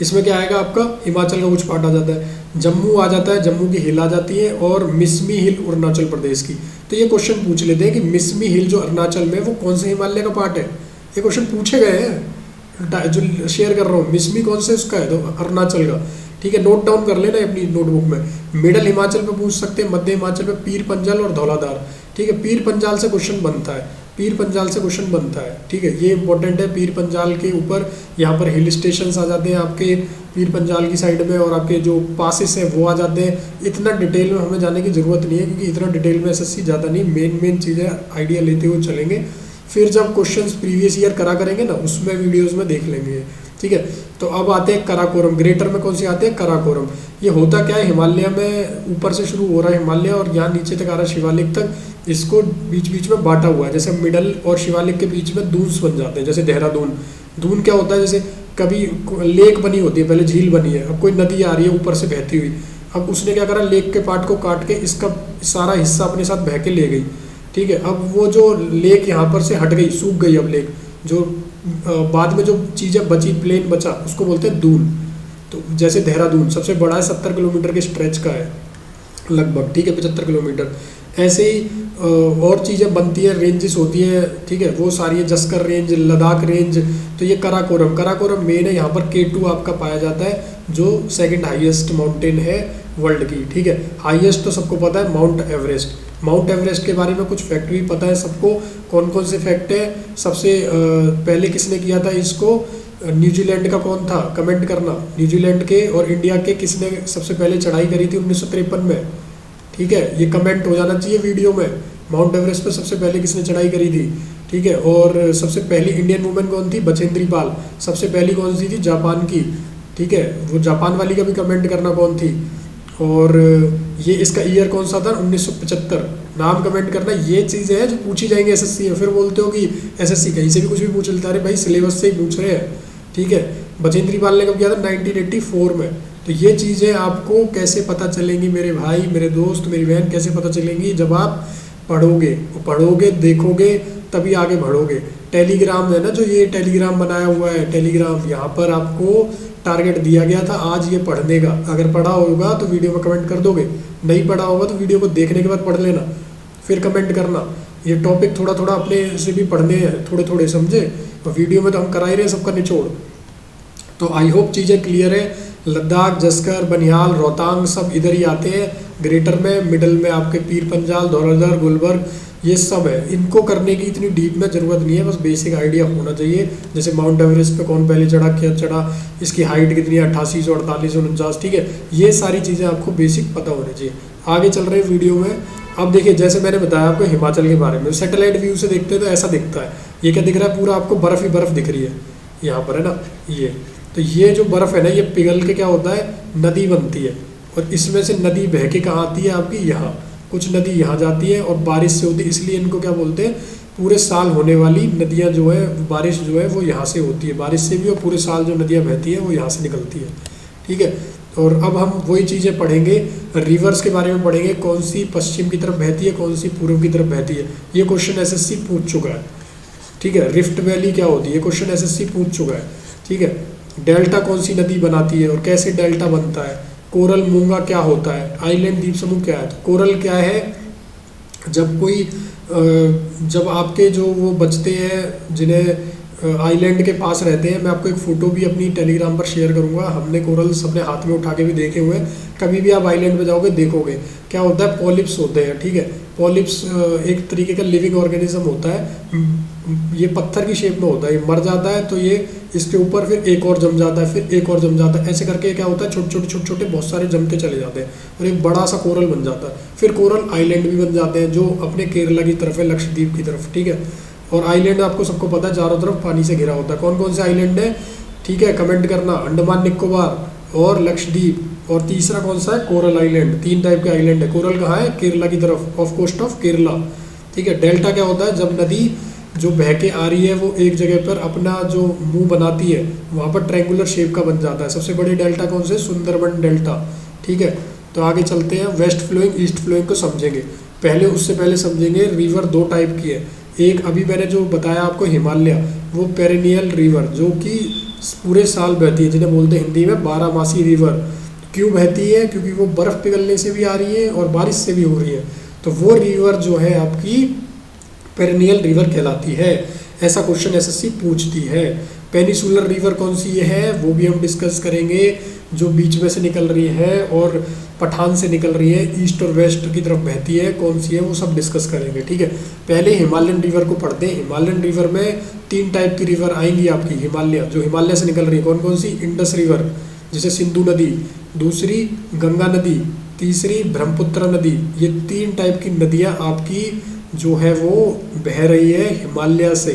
इसमें क्या आएगा आपका, हिमाचल का कुछ पार्ट आ जाता है, जम्मू आ जाता है, जम्मू की हिल आ जाती है, और मिसमी हिल अरुणाचल प्रदेश की। तो ये क्वेश्चन पूछ लेते हैं कि मिसमी हिल जो अरुणाचल में, वो कौन से हिमालय का पार्ट है? ये क्वेश्चन पूछे गए हैं, जो शेयर कर रहा हूँ। मिसमी कौन से उसका है? तो अरुणाचल का, ठीक है। नोट डाउन कर लेना अपनी नोटबुक में। मिडल हिमाचल पे पूछ सकते हैं, मध्य हिमाचल पे पीर पंजाल और धौलाधार, ठीक है। पीर पंजाल से क्वेश्चन बनता है, पीर पंजाल से क्वेश्चन बनता है, ठीक है। ये इंपॉर्टेंट है। पीर पंजाल के ऊपर यहाँ पर हिल स्टेशंस आ जाते हैं आपके पीर पंजाल की साइड में, और आपके जो पासेस हैं वो आ जाते हैं। इतना डिटेल में हमें जाने की ज़रूरत नहीं है क्योंकि इतना डिटेल में एसएससी ज़्यादा नहीं, मेन चीज़ें आइडिया लेते हुए चलेंगे। फिर जब क्वेश्चंस प्रीवियस ईयर करा करेंगे ना, उसमें वीडियोज़ में देख लेंगे, ठीक है। तो अब आते हैं कराकोरम। ग्रेटर में कौन सी आते हैं? कराकोरम। ये होता क्या है, हिमालय में ऊपर से शुरू हो रहा है हिमालय और यहाँ नीचे तक आ रहा है शिवालिक तक, इसको बीच बीच में बांटा हुआ है। जैसे मिडल और शिवालिक के बीच में दून्स बन जाते हैं, जैसे देहरादून। दून क्या होता है, जैसे कभी लेक बनी होती है, पहले झील बनी है, अब कोई नदी आ रही है ऊपर से बहती हुई, अब उसने क्या करा, लेक के पार्ट को काट के इसका सारा हिस्सा अपने साथ बह के ले गई, ठीक है। अब वो जो लेक यहाँ पर से हट गई, सूख गई, अब लेक जो बाद में जो चीज़ें बची, प्लेन बचा, उसको बोलते हैं दून। तो जैसे देहरादून सबसे बड़ा है, 70 किलोमीटर के स्ट्रेच का है लगभग, ठीक है, 75 किलोमीटर। ऐसे ही और चीज़ें बनती है, रेंजेस होती है, ठीक है, वो सारी है, जस्कर रेंज, लद्दाख रेंज। तो ये कराकोरम, कराकोरम मेन है, यहाँ पर K2 आपका पाया जाता है, जो 2nd हाईएस्ट माउंटेन है वर्ल्ड की, ठीक है। हाईएस्ट तो सबको पता है माउंट एवरेस्ट। माउंट एवरेस्ट के बारे में कुछ फैक्ट भी पता है सबको। कौन कौन से फैक्ट है? सबसे पहले किसने किया था इसको? न्यूजीलैंड का कौन था? कमेंट करना। न्यूजीलैंड के और इंडिया के किसने सबसे पहले चढ़ाई करी थी 1953 में, ठीक है। ये कमेंट हो जाना चाहिए वीडियो में। माउंट एवरेस्ट पर सबसे पहले किसने चढ़ाई करी थी, ठीक है। और सबसे पहली इंडियन वुमेन कौन थी? बचेंद्री पाल। सबसे पहली कौन सी थी? जापान की, ठीक है। वो जापान वाली का भी कमेंट करना कौन थी। और ये इसका ईयर कौन सा था? 1975। नाम कमेंट करना। ये चीज़ें हैं जो पूछी जाएंगी एसएससी में। फिर बोलते हो कि एसएससी कहीं से भी कुछ भी पूछ लेता है, अरे भाई सिलेबस से ही पूछ रहे हैं, ठीक है। बचेंद्री पाल ने कब किया था? 1984 में। तो ये चीज़ें आपको कैसे पता चलेंगी मेरे भाई, मेरे दोस्त, मेरी बहन, कैसे पता चलेंगी? जब आप पढ़ोगे, देखोगे, तभी आगे बढ़ोगे। टेलीग्राम है ना, जो ये टेलीग्राम बनाया हुआ है टेलीग्राम, यहाँ पर आपको टारगेट दिया गया था आज ये पढ़ने का। अगर पढ़ा होगा तो वीडियो में कमेंट कर दोगे, नहीं पढ़ा होगा तो वीडियो को देखने के बाद पढ़ लेना, फिर कमेंट करना। ये टॉपिक थोड़ा थोड़ा अपने से भी पढ़ने हैं, थोड़े थोड़े समझे। और वीडियो में तो हम करा ही रहे हैं सबका निचोड़। तो आई होप चीज़ें क्लियर है। लद्दाख, जस्कर, बनिहाल, रोहतांग सब इधर ही आते हैं ग्रेटर में। मिडल में आपके पीर पंजाल, धौलाधर, गुलबर्ग, ये सब है। इनको करने की इतनी डीप में ज़रूरत नहीं है, बस बेसिक आइडिया होना चाहिए। जैसे माउंट एवरेस्ट पे कौन पहले चढ़ा, क्या चढ़ा, इसकी हाइट कितनी है, 8800, 4849, ठीक है। ये सारी चीज़ें आपको बेसिक पता होनी चाहिए। आगे चल रहे हैं वीडियो में। अब देखिए, जैसे मैंने बताया आपको हिमाचल के बारे में, सैटेलाइट व्यू से देखते हैं तो ऐसा दिखता है। ये क्या दिख रहा है, पूरा आपको बर्फ़ ही बर्फ़ दिख रही है यहाँ पर, है ना। ये तो ये जो बर्फ़ है ना, ये पिघल के क्या होता है, नदी बनती है। और इसमें से नदी बह के कहाँ आती है आपकी, यहाँ। कुछ नदी यहाँ जाती है और बारिश से होती है, इसलिए इनको क्या बोलते हैं, पूरे साल होने वाली नदियाँ जो है, बारिश जो है वो यहाँ से होती है, बारिश से भी। और पूरे साल जो नदियाँ बहती है वो यहाँ से निकलती है, ठीक है। और अब हम वही चीज़ें पढ़ेंगे, रिवर्स के बारे में पढ़ेंगे, कौन सी पश्चिम की तरफ बहती है, कौन सी पूर्व की तरफ बहती है। ये क्वेश्चन एसएससी पूछ चुका है, ठीक है। रिफ्ट वैली क्या होती है, ये क्वेश्चन एसएससी पूछ चुका है, ठीक है। डेल्टा कौन सी नदी बनाती है और कैसे डेल्टा बनता है। कोरल मूंगा क्या होता है, आइलैंड द्वीप समूह क्या है। तो कोरल क्या है, जब कोई जब आपके जो वो बचते हैं जिन्हें आइलैंड के पास रहते हैं, मैं आपको एक फ़ोटो भी अपनी टेलीग्राम पर शेयर करूंगा। हमने कोरल्स अपने हाथ में उठा के भी देखे हुए हैं। कभी भी आप आइलैंड पे जाओगे देखोगे क्या होता है, पॉलिप्स होते हैं, ठीक है। पॉलिप्स एक तरीके का लिविंग ऑर्गेनिज्म होता है। ये पत्थर की शेप में होता है, ये मर जाता है तो ये इसके ऊपर फिर एक और जम जाता है, फिर एक और जम जाता है। ऐसे करके क्या होता है, छोटे छोटे बहुत सारे जमते चले जाते हैं और एक बड़ा सा कोरल बन जाता है। फिर कोरल आइलैंड भी बन जाते हैं, जो अपने केरला की तरफ है, लक्षद्वीप की तरफ, ठीक है। और आइलैंड आपको सबको पता है चारों तरफ पानी से घिरा होता है। कौन कौन से आइलैंड है, ठीक है, कमेंट करना। अंडमान निकोबार और लक्षद्वीप, और तीसरा कौन सा है, कोरल आइलैंड। 3 टाइप के आइलैंड है। कोरल कहाँ है, केरला की तरफ, ऑफ कोस्ट ऑफ केरला, ठीक है। डेल्टा क्या होता है, जब नदी जो बह के आ रही है वो एक जगह पर अपना जो मुंह बनाती है, वहाँ पर ट्रायंगुलर शेप का बन जाता है। सबसे बड़ी डेल्टा कौन से, सुंदरबन डेल्टा, ठीक है। तो आगे चलते हैं, वेस्ट फ्लोइंग, ईस्ट फ्लोइंग को समझेंगे। उससे पहले समझेंगे रिवर 2 टाइप की है। एक अभी मैंने जो बताया आपको, हिमालय, वो पेरेनियल रिवर, जो कि पूरे साल बहती है, जिन्हें बोलते हैं हिंदी में 12 रिवर। क्यों बहती है, क्योंकि वो बर्फ़ पिघलने से भी आ रही है और बारिश से भी हो रही है। तो वो रिवर जो है आपकी पेरेनियल रिवर कहलाती है। ऐसा क्वेश्चन एसएससी पूछती है। पेनिसुलर रिवर कौन सी है, वो भी हम डिस्कस करेंगे, जो बीच में से निकल रही है और पठान से निकल रही है, ईस्ट और वेस्ट की तरफ बहती है, कौन सी है वो सब डिस्कस करेंगे, ठीक है। पहले हिमालयन रिवर को पढ़ते हैं। हिमालयन रिवर में 3 टाइप की रिवर आएंगी आपकी, हिमालय जो हिमालय से निकल रही है। कौन कौन सी, इंडस रिवर जैसे सिंधु नदी, दूसरी गंगा नदी, तीसरी ब्रह्मपुत्र नदी। ये 3 टाइप की नदियाँ आपकी जो है वो बह रही है हिमालय से।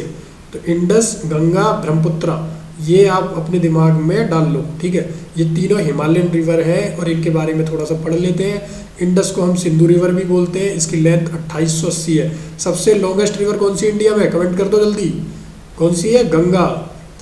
तो इंडस, गंगा, ब्रह्मपुत्र, ये आप अपने दिमाग में डाल लो, ठीक है। ये तीनों हिमालयन रिवर है और इनके बारे में थोड़ा सा पढ़ लेते हैं। इंडस को हम सिंधु रिवर भी बोलते हैं, इसकी लेंथ 2880 है। सबसे लॉन्गेस्ट रिवर कौन सी इंडिया में, कमेंट कर दो जल्दी, कौन सी है, गंगा,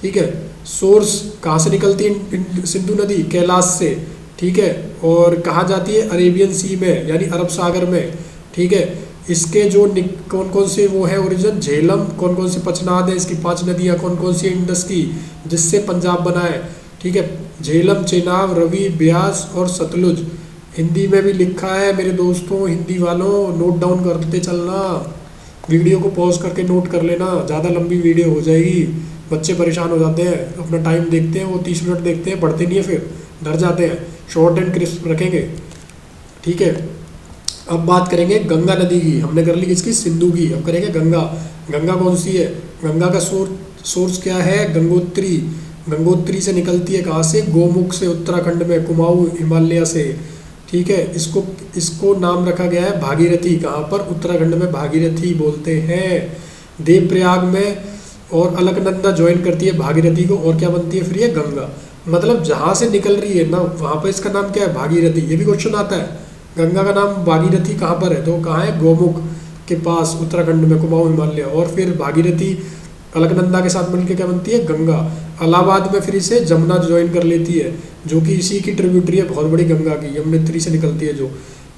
ठीक है। सोर्स कहाँ से निकलती है सिंधु नदी, कैलाश से, ठीक है। और कहाँ जाती है, अरेबियन सी में, यानी अरब सागर में, ठीक है। इसके जो कौन कौन से वो है ओरिजिन, झेलम, कौन कौन से पचनाद है इसकी 5 नदियाँ, कौन कौन सी इंडस की, जिससे पंजाब बना है, ठीक है। झेलम, चेनाब, रवि, ब्यास और सतलुज। हिंदी में भी लिखा है मेरे दोस्तों, हिंदी वालों नोट डाउन करते चलना, वीडियो को पॉज करके नोट कर लेना, ज़्यादा लंबी वीडियो हो जाएगी, बच्चे परेशान हो जाते हैं, अपना टाइम देखते हैं, वो 30 मिनट देखते हैं, पढ़ते नहीं है, फिर डर जाते हैं। शॉर्ट एंड क्रिस्प रखेंगे, ठीक है। अब बात करेंगे गंगा नदी की, हमने कर ली किसकी, सिंधु की। अब करेंगे गंगा। गंगा कौन सी है, गंगा का सोर्स क्या है, गंगोत्री। गंगोत्री से निकलती है कहाँ से, गोमुख से, उत्तराखंड में, कुमाऊं हिमालय से, ठीक है। इसको नाम रखा गया है भागीरथी, कहाँ पर, उत्तराखंड में भागीरथी बोलते हैं। देवप्रयाग में और अलकनंदा ज्वाइन करती है भागीरथी को, और क्या बनती है फिर ये, गंगा। मतलब जहाँ से निकल रही है ना, वहाँ पर इसका नाम क्या है, भागीरथी। ये भी क्वेश्चन आता है, गंगा का नाम भागीरथी कहाँ पर है, तो कहाँ है, गोमुख के पास, उत्तराखंड में, कुमाऊं हिमालय। और फिर भागीरथी अलकनंदा के साथ मिलकर क्या बनती है, गंगा। इलाहाबाद में फिर इसे जमुना ज्वाइन कर लेती है, जो कि इसी की ट्रिब्यूटरी है, बहुत बड़ी गंगा की, यमुनोत्री से निकलती है जो,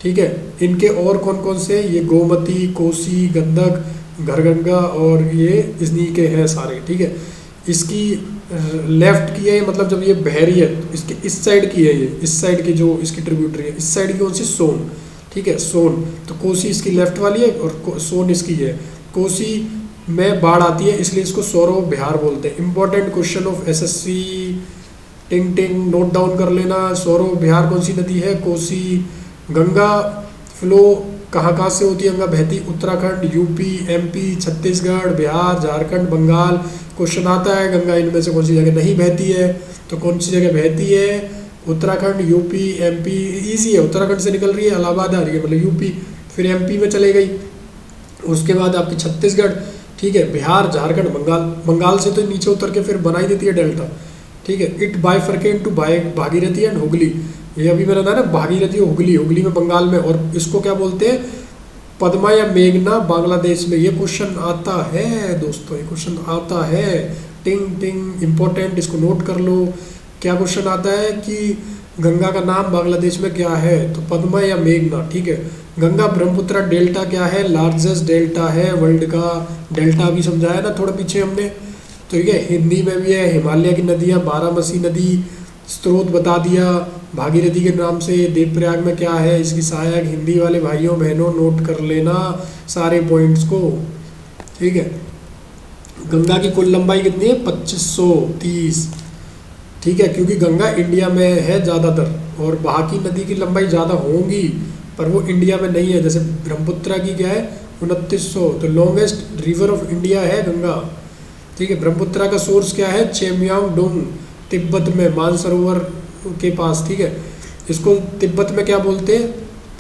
ठीक है। इनके और कौन कौन से, ये गोमती, कोसी, गंडक, घरगंगा और ये इन्हीं के हैं सारे, ठीक है। इसकी लेफ्ट की है, मतलब जब ये बह रही है इसके इस साइड की है, ये इस साइड की जो इसकी ट्रिब्यूटरी है, इस साइड की कौन सी, सोन, ठीक है, सोन। तो कोसी इसकी लेफ्ट वाली है और सोन इसकी है। कोसी में बाढ़ आती है इसलिए इसको सौरव बिहार बोलते हैं। इंपॉर्टेंट क्वेश्चन ऑफ एसएससी, टिंग टिंग नोट डाउन कर लेना। सौरव बिहार कौन सी नदी है, कोसी। गंगा फ्लो कहाँ कहाँ से होती है गंगा बहती, Uttarakhand, UP, MP, Chhattisgarh, Bihar, Jharkhand, Bengal. Question आता है गंगा इनमें से कौन सी जगह नहीं बहती है, तो कौन सी जगह बहती है, उत्तराखंड, यूपी, एमपी। इजी है, उत्तराखंड से निकल रही है, इलाहाबाद आ रही है, मतलब यूपी, फिर एमपी में चले गई, उसके बाद आपकी छत्तीसगढ़, ठीक है, बिहार, झारखंड, बंगाल। बंगाल से तो नीचे उतर के फिर बनाई देती है डेल्टा, ठीक है। It bifurcate to Bhagirathi and Hooghly, ये अभी मैंने बताया ना, भागीरथी हुगली, हुगली में बंगाल में, और इसको क्या बोलते हैं, पद्मा या मेघना बांग्लादेश में। ये क्वेश्चन आता है दोस्तों, ये क्वेश्चन आता है, टिंग टिंग इंपॉर्टेंट, इसको नोट कर लो। क्या क्वेश्चन आता है कि गंगा का नाम बांग्लादेश में क्या है, तो पद्मा या मेघना, ठीक है। गंगा ब्रह्मपुत्र डेल्टा क्या है, लार्जेस्ट डेल्टा है वर्ल्ड का। डेल्टा भी समझाया ना थोड़ा पीछे हमने, तो ठीक है। हिंदी में भी है, हिमालय की नदियाँ, बारामसी नदी, स्रोत बता दिया भागीरथी के नाम से। देवप्रयाग में क्या है, इसकी सहायक। हिंदी वाले भाइयों बहनों नोट कर लेना सारे पॉइंट्स को, ठीक है। गंगा की कुल लंबाई कितनी है, 2530, ठीक है, क्योंकि गंगा इंडिया में है ज़्यादातर, और बाकी नदी की लंबाई ज़्यादा होंगी पर वो इंडिया में नहीं है। जैसे ब्रह्मपुत्र की क्या है, 2900, तो लॉन्गेस्ट रिवर ऑफ इंडिया है गंगा, ठीक है। ब्रह्मपुत्र का सोर्स क्या है, चेमयांगडोंग, तिब्बत में, मानसरोवर के पास, ठीक है। इसको तिब्बत में क्या बोलते हैं,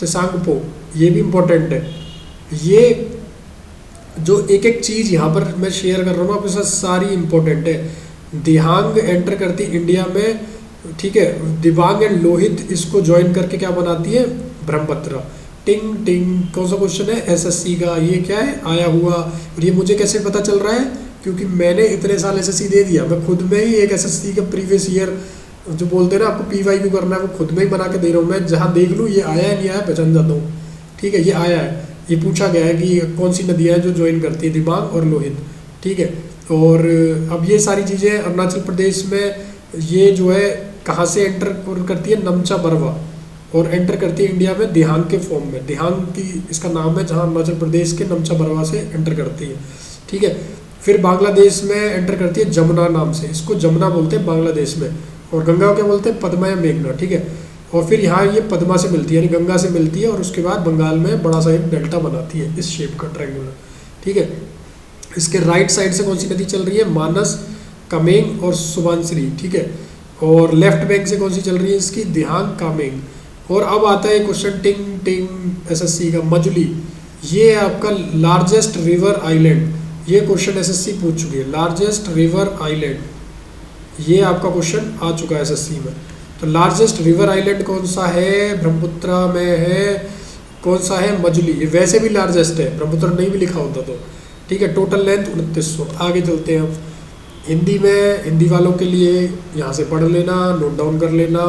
त्सांगपो, ये भी इम्पोर्टेंट है। ये जो एक एक चीज़ यहाँ पर मैं शेयर कर रहा हूँ आपके साथ, सारी इम्पोर्टेंट है। दिहांग एंटर करती इंडिया में, ठीक है। दिबांग एंड लोहित इसको ज्वाइन करके क्या बनाती है, ब्रह्मपुत्र। टिंग टिंग कौन सा क्वेश्चन है, एसएससी का। ये क्या है, आया हुआ। और ये मुझे कैसे पता चल रहा है, क्योंकि मैंने इतने साल एसएससी दे दिया, मैं खुद में ही एक एसएससी का प्रीवियस ईयर जो बोलते हैं ना आपको पीवाईक्यू करना है, वो खुद में ही बना के दे रहा हूँ मैं। जहाँ देख लूँ ये आया है नहीं आया पहचान जाता हूँ, ठीक है। ये आया है, ये पूछा गया है कि कौन सी नदियाँ हैं जो ज्वाइन करती है दिबांग और लोहित, ठीक है। और अब ये सारी चीज़ें अरुणाचल प्रदेश में ये जो है कहाँ से एंटर करती है, नमचा बरवा, और एंटर करती है इंडिया में दिहांग के फॉर्म में। दिहांग की इसका नाम है, जहाँ अरुणाचल प्रदेश के नमचा बरवा से एंटर करती है, ठीक है। फिर बांग्लादेश में एंटर करती है जमुना नाम से, इसको जमुना बोलते हैं बांग्लादेश में। और गंगा को क्या बोलते हैं, पद्मा या मेघना, ठीक है। और फिर यहाँ ये पद्मा से मिलती है, यानी गंगा से मिलती है, और उसके बाद बंगाल में बड़ा सा एक डेल्टा बनाती है इस शेप का ट्रायंगुलर, ठीक है। इसके राइट साइड से कौन सी नदी चल रही है, मानस, कामेंग और सुबनसिरी, ठीक है। और लेफ्ट बैंक से कौन सी चल रही है इसकी, दिहांग, कामेंग। और अब आता है क्वेश्चन टिंग टिंग एसएससी का, मजुली। ये है आपका लार्जेस्ट रिवर आइलैंड, ये क्वेश्चन एसएससी पूछ चुकी है, लार्जेस्ट रिवर आइलैंड, ये आपका क्वेश्चन आ चुका है एसएससी में। तो लार्जेस्ट रिवर आइलैंड कौन सा है, ब्रह्मपुत्र में है, कौन सा है, मजुली। ये वैसे भी लार्जेस्ट है, ब्रह्मपुत्र नहीं भी लिखा होता तो, ठीक है। Total length 2900। आगे चलते हैं हम हिंदी में, हिंदी वालों के लिए यहाँ से पढ़ लेना, नोट डाउन कर लेना,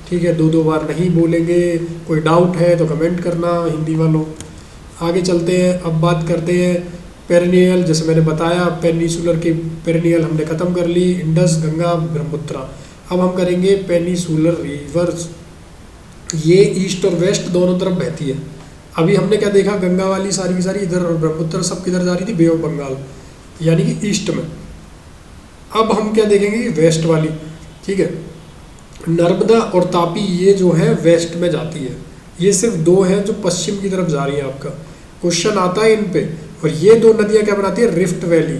ठीक है। 2-2 बार नहीं बोलेंगे, कोई डाउट है तो कमेंट करना हिंदी वालों। आगे चलते हैं, अब बात करते हैं पेरिनियल। जैसे मैंने बताया पेनिसुलर की पेरिनियल हमने ख़त्म कर ली, इंडस, गंगा, ब्रह्मपुत्र। अब हम करेंगे पेनिसुलर रिवर्स। ये ईस्ट और वेस्ट दोनों तरफ बहती है। अभी हमने क्या देखा, गंगा वाली सारी की सारी इधर, और ब्रह्मपुत्र सब किधर जा रही थी, बे ऑफ बंगाल, यानी कि ईस्ट में। अब हम क्या देखेंगे, वेस्ट वाली, ठीक है। नर्मदा और तापी ये जो है वेस्ट में जाती है, ये सिर्फ 2 हैं जो पश्चिम की तरफ जा रही है। आपका क्वेश्चन आता है इन पे। और ये 2 नदियाँ क्या बनाती है, रिफ्ट वैली,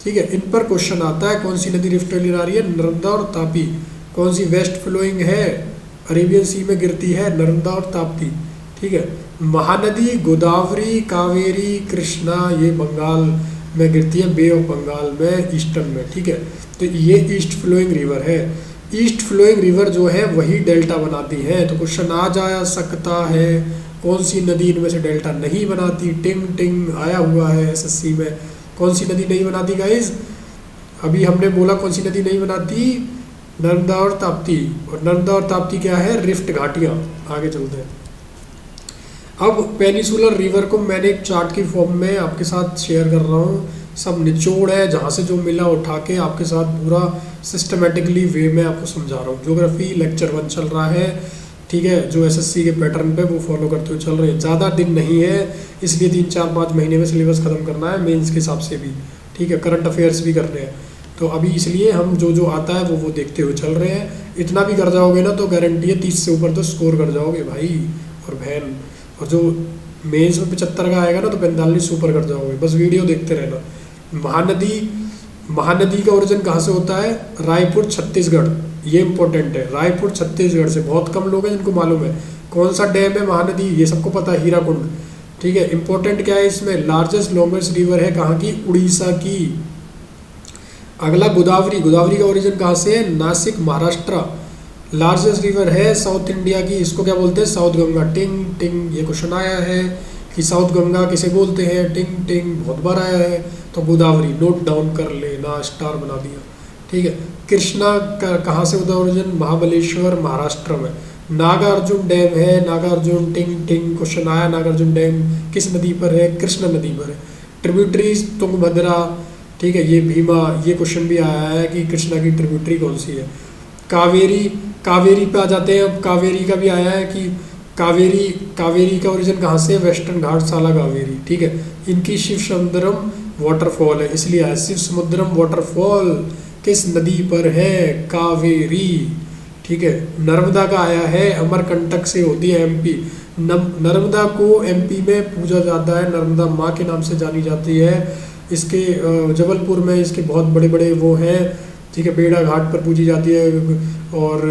ठीक है। इन पर क्वेश्चन आता है, कौन सी नदी रिफ्ट वैली आ रही है, नर्मदा और तापी। कौन सी वेस्ट फ्लोइंग है, अरेबियन सी में गिरती है नर्मदा और ताप्ती, ठीक है। महानदी गोदावरी, कावेरी, कृष्णा, ये बंगाल में गिरती है, बे ऑफ बंगाल में, ईस्टर्न में, ठीक है। तो ये ईस्ट फ्लोइंग रिवर है। ईस्ट फ्लोइंग रिवर जो है वही डेल्टा बनाती है। तो क्वेश्चन आ जा सकता है, कौन सी नदी इनमें से डेल्टा नहीं बनाती, टिंग टिंग आया हुआ है एसएससी में। कौन सी नदी नहीं बनाती गाइज, अभी हमने बोला कौन सी नदी नहीं बनाती, नर्मदा और ताप्ती। और नर्मदा और ताप्ती क्या है, रिफ्ट घाटियाँ। आगे चलते हैं। अब पेनिसुलर रिवर को मैंने एक चार्ट की फॉर्म में आपके साथ शेयर कर रहा हूँ, सब निचोड़ है, जहाँ से जो मिला उठा के आपके साथ पूरा सिस्टमेटिकली वे में आपको समझा रहा हूँ। ज्योग्राफी लेक्चर 1 चल रहा है, ठीक है, जो एसएससी के पैटर्न पे वो फॉलो करते हुए चल रहे हैं। ज़्यादा दिन नहीं है, इसलिए 3-4-5 महीने में सिलेबस ख़त्म करना है, मेंस के हिसाब से भी, ठीक है, करंट अफेयर्स भी करने हैं। तो अभी इसलिए हम जो जो आता है वो देखते हुए चल रहे हैं। इतना भी कर जाओगे ना तो गारंटी है 30 से ऊपर तो स्कोर कर जाओगे भाई और बहन। और जो मेंस में 75 का आएगा ना तो 45 ऊपर कर जाओगे, बस वीडियो देखते रहना। महानदी का ओरिजिन कहाँ से होता है? रायपुर छत्तीसगढ़, ये इंपॉर्टेंट है। रायपुर छत्तीसगढ़ से, बहुत कम लोग हैं जिनको मालूम है। कौन सा डैम है महानदी, ये सबको पता है, हीराकुंड, ठीक है। इंपॉर्टेंट क्या है इसमें? लार्जेस्ट लॉन्गेस्ट रिवर है कहाँ की? उड़ीसा की। अगला गोदावरी, गोदावरी का ओरिजिन कहाँ से है? नासिक, महाराष्ट्र। लार्जेस्ट रिवर है साउथ इंडिया की, इसको क्या बोलते हैं? साउथ गंगा। टिंग टिंग, ये क्वेश्चन आया है कि साउथ गंगा किसे बोलते हैं? टिंग टिंग, बहुत बार आया है। तो गोदावरी नोट डाउन कर लेना, स्टार बना दिया, ठीक है। कृष्णा का कहाँ से होता है ओरिजिन? महाबलेश्वर, महाराष्ट्र में। नागार्जुन डैम है, नागार्जुन, टिंग टिंग, क्वेश्चन आया, नागार्जुन डैम किस नदी पर है? कृष्णा नदी पर है। ट्रिब्यूटरीज तुंगभद्रा, ठीक है, ये भीमा, ये क्वेश्चन भी आया है कि कृष्णा की ट्रिब्यूटरी कौन सी है। कावेरी, कावेरी पे आ जाते हैं। अब कावेरी का भी आया है कि कावेरी, कावेरी का ओरिजिन कहाँ से? वेस्टर्न घाट, साला कावेरी, ठीक है। इनकी शिव समुद्रम वाटरफॉल है, इसलिए आया शिव समुद्रम वाटरफॉल किस नदी पर है? कावेरी, ठीक है। नर्मदा का आया है, अमरकंटक से होती है एमपी। नर्मदा को एमपी में पूजा जाता है, नर्मदा माँ के नाम से जानी जाती है। इसके जबलपुर में इसके बहुत बड़े बड़े वो हैं, ठीक है, बेड़ा घाट पर पूजी जाती है और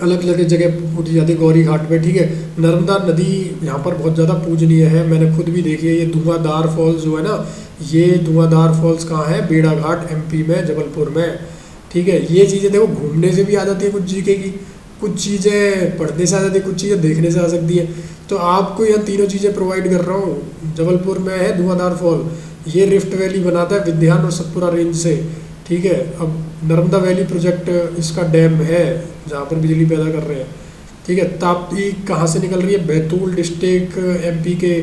अलग अलग जगह पूजी जाती है, गौरी घाट पे, ठीक है। नर्मदा नदी यहाँ पर बहुत ज़्यादा पूजनीय है, मैंने खुद भी देखी है। ये धुआंधार फॉल्स जो है ना, ये धुआंधार फॉल्स कहाँ है? बेड़ा घाट एमपी में, जबलपुर में, ठीक है। ये चीज़ें देखो घूमने से भी आ जाती है, कुछ जीके की, कुछ चीज़ें पढ़ने से आ जाती है, कुछ चीज़ें देखने से आ सकती है। तो आपको यहाँ तीनों चीज़ें प्रोवाइड कर रहा हूँ। जबलपुर में है धुआंधार फॉल, ये रिफ्ट वैली बनाता है विंध्यान और सतपुरा रेंज से, ठीक है। अब नर्मदा वैली प्रोजेक्ट इसका डैम है जहाँ पर बिजली पैदा कर रहे हैं, ठीक है। ताप्ती कहाँ से निकल रही है? बैतूल डिस्ट्रिक्ट एमपी के,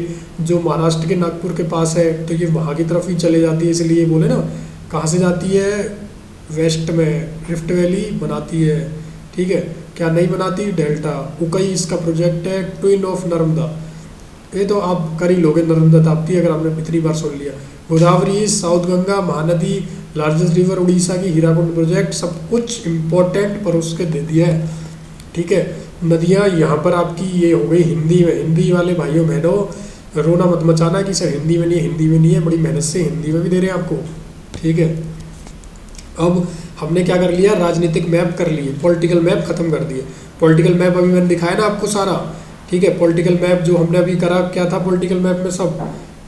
जो महाराष्ट्र के नागपुर के पास है, तो ये वहाँ की तरफ ही चले जाती है, इसलिए बोले ना। कहाँ से जाती है? वेस्ट में, रिफ्ट वैली बनाती है, ठीक है। क्या नहीं बनाती? डेल्टा। उकई इसका प्रोजेक्ट है, ट्विन ऑफ नर्मदा, ये तो आप कर ही लोगे, नर्मदा ताप्ती, अगर आपने इतनी बार सुन लिया। Godavari, south Ganga, Mahanadi, largest river Orissa की, हीराकुंड प्रोजेक्ट, सब कुछ इम्पोर्टेंट पर उसके दे दिया है, ठीक है। नदियाँ यहाँ पर आपकी ये हो गई हिंदी में। हिंदी वाले भाइयों बहनों रोना मत मचाना कि सर हिंदी में नहीं है, हिंदी में नहीं है, बड़ी मेहनत से हिंदी में भी दे रहे हैं आपको, ठीक है। अब हमने क्या कर लिया? राजनीतिक मैप कर लिए, पॉलिटिकल मैप खत्म कर दिए। पॉलिटिकल मैप अभी मैंने दिखाया ना आपको सारा, ठीक है। पॉलिटिकल मैप जो हमने अभी करा, क्या था पॉलिटिकल मैप में सब,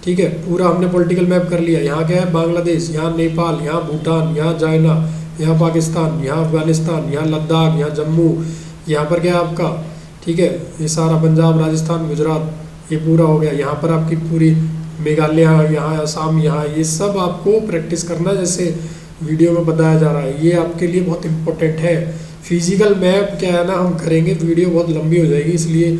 ठीक है, पूरा हमने पॉलिटिकल मैप कर लिया। यहाँ क्या है? बांग्लादेश, यहाँ नेपाल, यहाँ भूटान, यहाँ चाइना, यहाँ पाकिस्तान, यहाँ अफगानिस्तान, यहाँ लद्दाख, यहाँ जम्मू, यहाँ पर क्या है आपका, ठीक है, ये सारा पंजाब, राजस्थान, गुजरात, ये पूरा हो गया। यहाँ पर आपकी पूरी मेघालय, यहाँ असम, यहाँ ये सब आपको प्रैक्टिस करना, जैसे वीडियो में बताया जा रहा है। ये आपके लिए बहुत इंपॉर्टेंट है। फिजिकल मैप क्या है ना, हम करेंगे, वीडियो बहुत लंबी हो जाएगी, इसलिए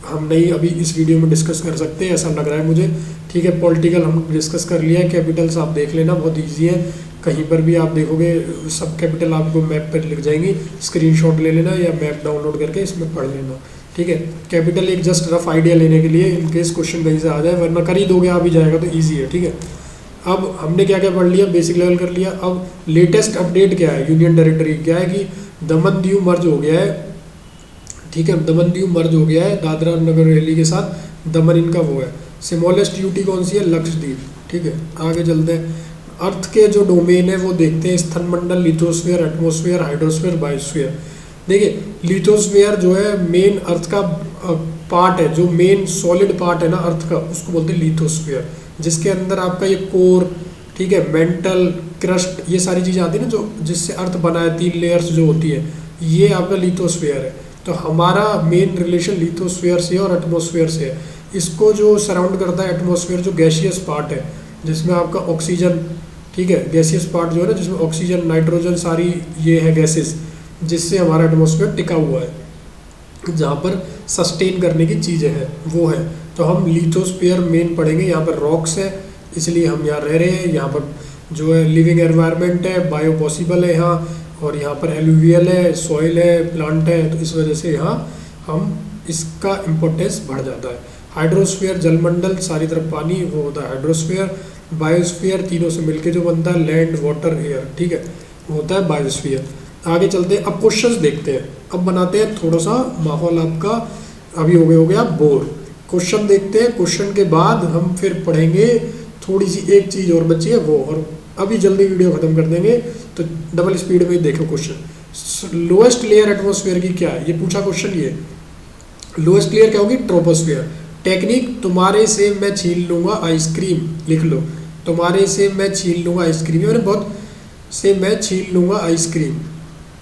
हम नहीं अभी इस वीडियो में डिस्कस कर सकते, ऐसा लग रहा है मुझे, ठीक है। पॉलिटिकल हम डिस्कस कर लिया, कैपिटल्स आप देख लेना, बहुत ईजी है, कहीं पर भी आप देखोगे सब कैपिटल आपको मैप पर लिख जाएंगी, स्क्रीनशॉट ले लेना या मैप डाउनलोड करके इसमें पढ़ लेना, ठीक है। कैपिटल एक जस्ट रफ आइडिया लेने के लिए, इनकेस क्वेश्चन कहीं से आ जाए, वरना कर ही दोगे, आ भी जाएगा तो ईजी है, ठीक है। अब हमने क्या क्या पढ़ लिया? बेसिक लेवल कर लिया। अब लेटेस्ट अपडेट क्या है? यूनियन टेरिटरी क्या है कि दमन दीव मर्ज हो गया है, ठीक है, दमन दीव मर्ज हो गया है दादरा नगर हवेली के साथ, दमन इनका वो है। स्मॉलेस्ट यूटी कौन सी है? लक्षद्वीप, ठीक है। आगे चलते हैं, अर्थ के जो डोमेन है वो देखते हैं, स्थन मंडल, लिथोस्फीयर, एटमोस्फीयर, हाइड्रोस्फीयर, बायोस्फीयर। देखिए लिथोस्फीयर जो है मेन अर्थ का पार्ट है, जो मेन सॉलिड पार्ट है ना अर्थ का, उसको बोलते हैं लिथोस्फीयर, जिसके अंदर आपका ये कोर, ठीक है, मेंटल, क्रस्ट, ये सारी चीज़ें आती है ना, जो जिससे अर्थ बना है, 3 लेयर्स जो होती है, ये आपका लिथोस्फीयर है। तो हमारा मेन रिलेशन लिथोस्फीयर से और एटमोस्फीयर से है। इसको जो सराउंड करता है एटमोस्फीयर, जो गैसियस पार्ट है, जिसमें आपका ऑक्सीजन, ठीक है, गैसियस पार्ट जो है ना, जिसमें ऑक्सीजन, नाइट्रोजन, सारी ये है गैसेस, जिससे हमारा एटमोस्फीयर टिका हुआ है, जहाँ पर सस्टेन करने की चीज़ें हैं वो है। तो हम लिथोस्फीयर मेन पढ़ेंगे। यहाँ पर रॉक्स है इसलिए हम यहाँ रह रहे हैं, यहाँ पर जो है लिविंग एनवायरनमेंट है, बायो पॉसिबल है यहाँ, और यहाँ पर एलुवियल है, सॉइल है, प्लांट है, तो इस वजह से यहाँ हम इसका इम्पोर्टेंस बढ़ जाता है। हाइड्रोस्फीयर जलमंडल, सारी तरफ पानी, वो होता है हाइड्रोस्फीयर। बायोस्फीयर तीनों से मिलके जो बनता है, लैंड वाटर एयर, ठीक है, वो होता है बायोस्फीयर। आगे चलते हैं, अब क्वेश्चंस देखते हैं। अब बनाते हैं थोड़ा सा माहौल आपका, अभी हो गया बोर। क्वेश्चन देखते हैं, क्वेश्चन के बाद हम फिर पढ़ेंगे थोड़ी सी एक चीज़ और बची है वो, और अभी जल्दी वीडियो खत्म कर देंगे, तो डबल स्पीड में ही देखो क्वेश्चन। लोएस्ट लेयर एटमॉस्फेयर की क्या है, ये पूछा क्वेश्चन। ये लोएस्ट लेयर क्या होगी, ट्रोपोस्फेयर। टेक्निक, तुम्हारे से मैं छीन लूंगा आइसक्रीम, लिख लो, तुम्हारे से मैं छीन लूंगा आइसक्रीम। मैंने बहुत से मैं छीन लूंगा आइसक्रीम,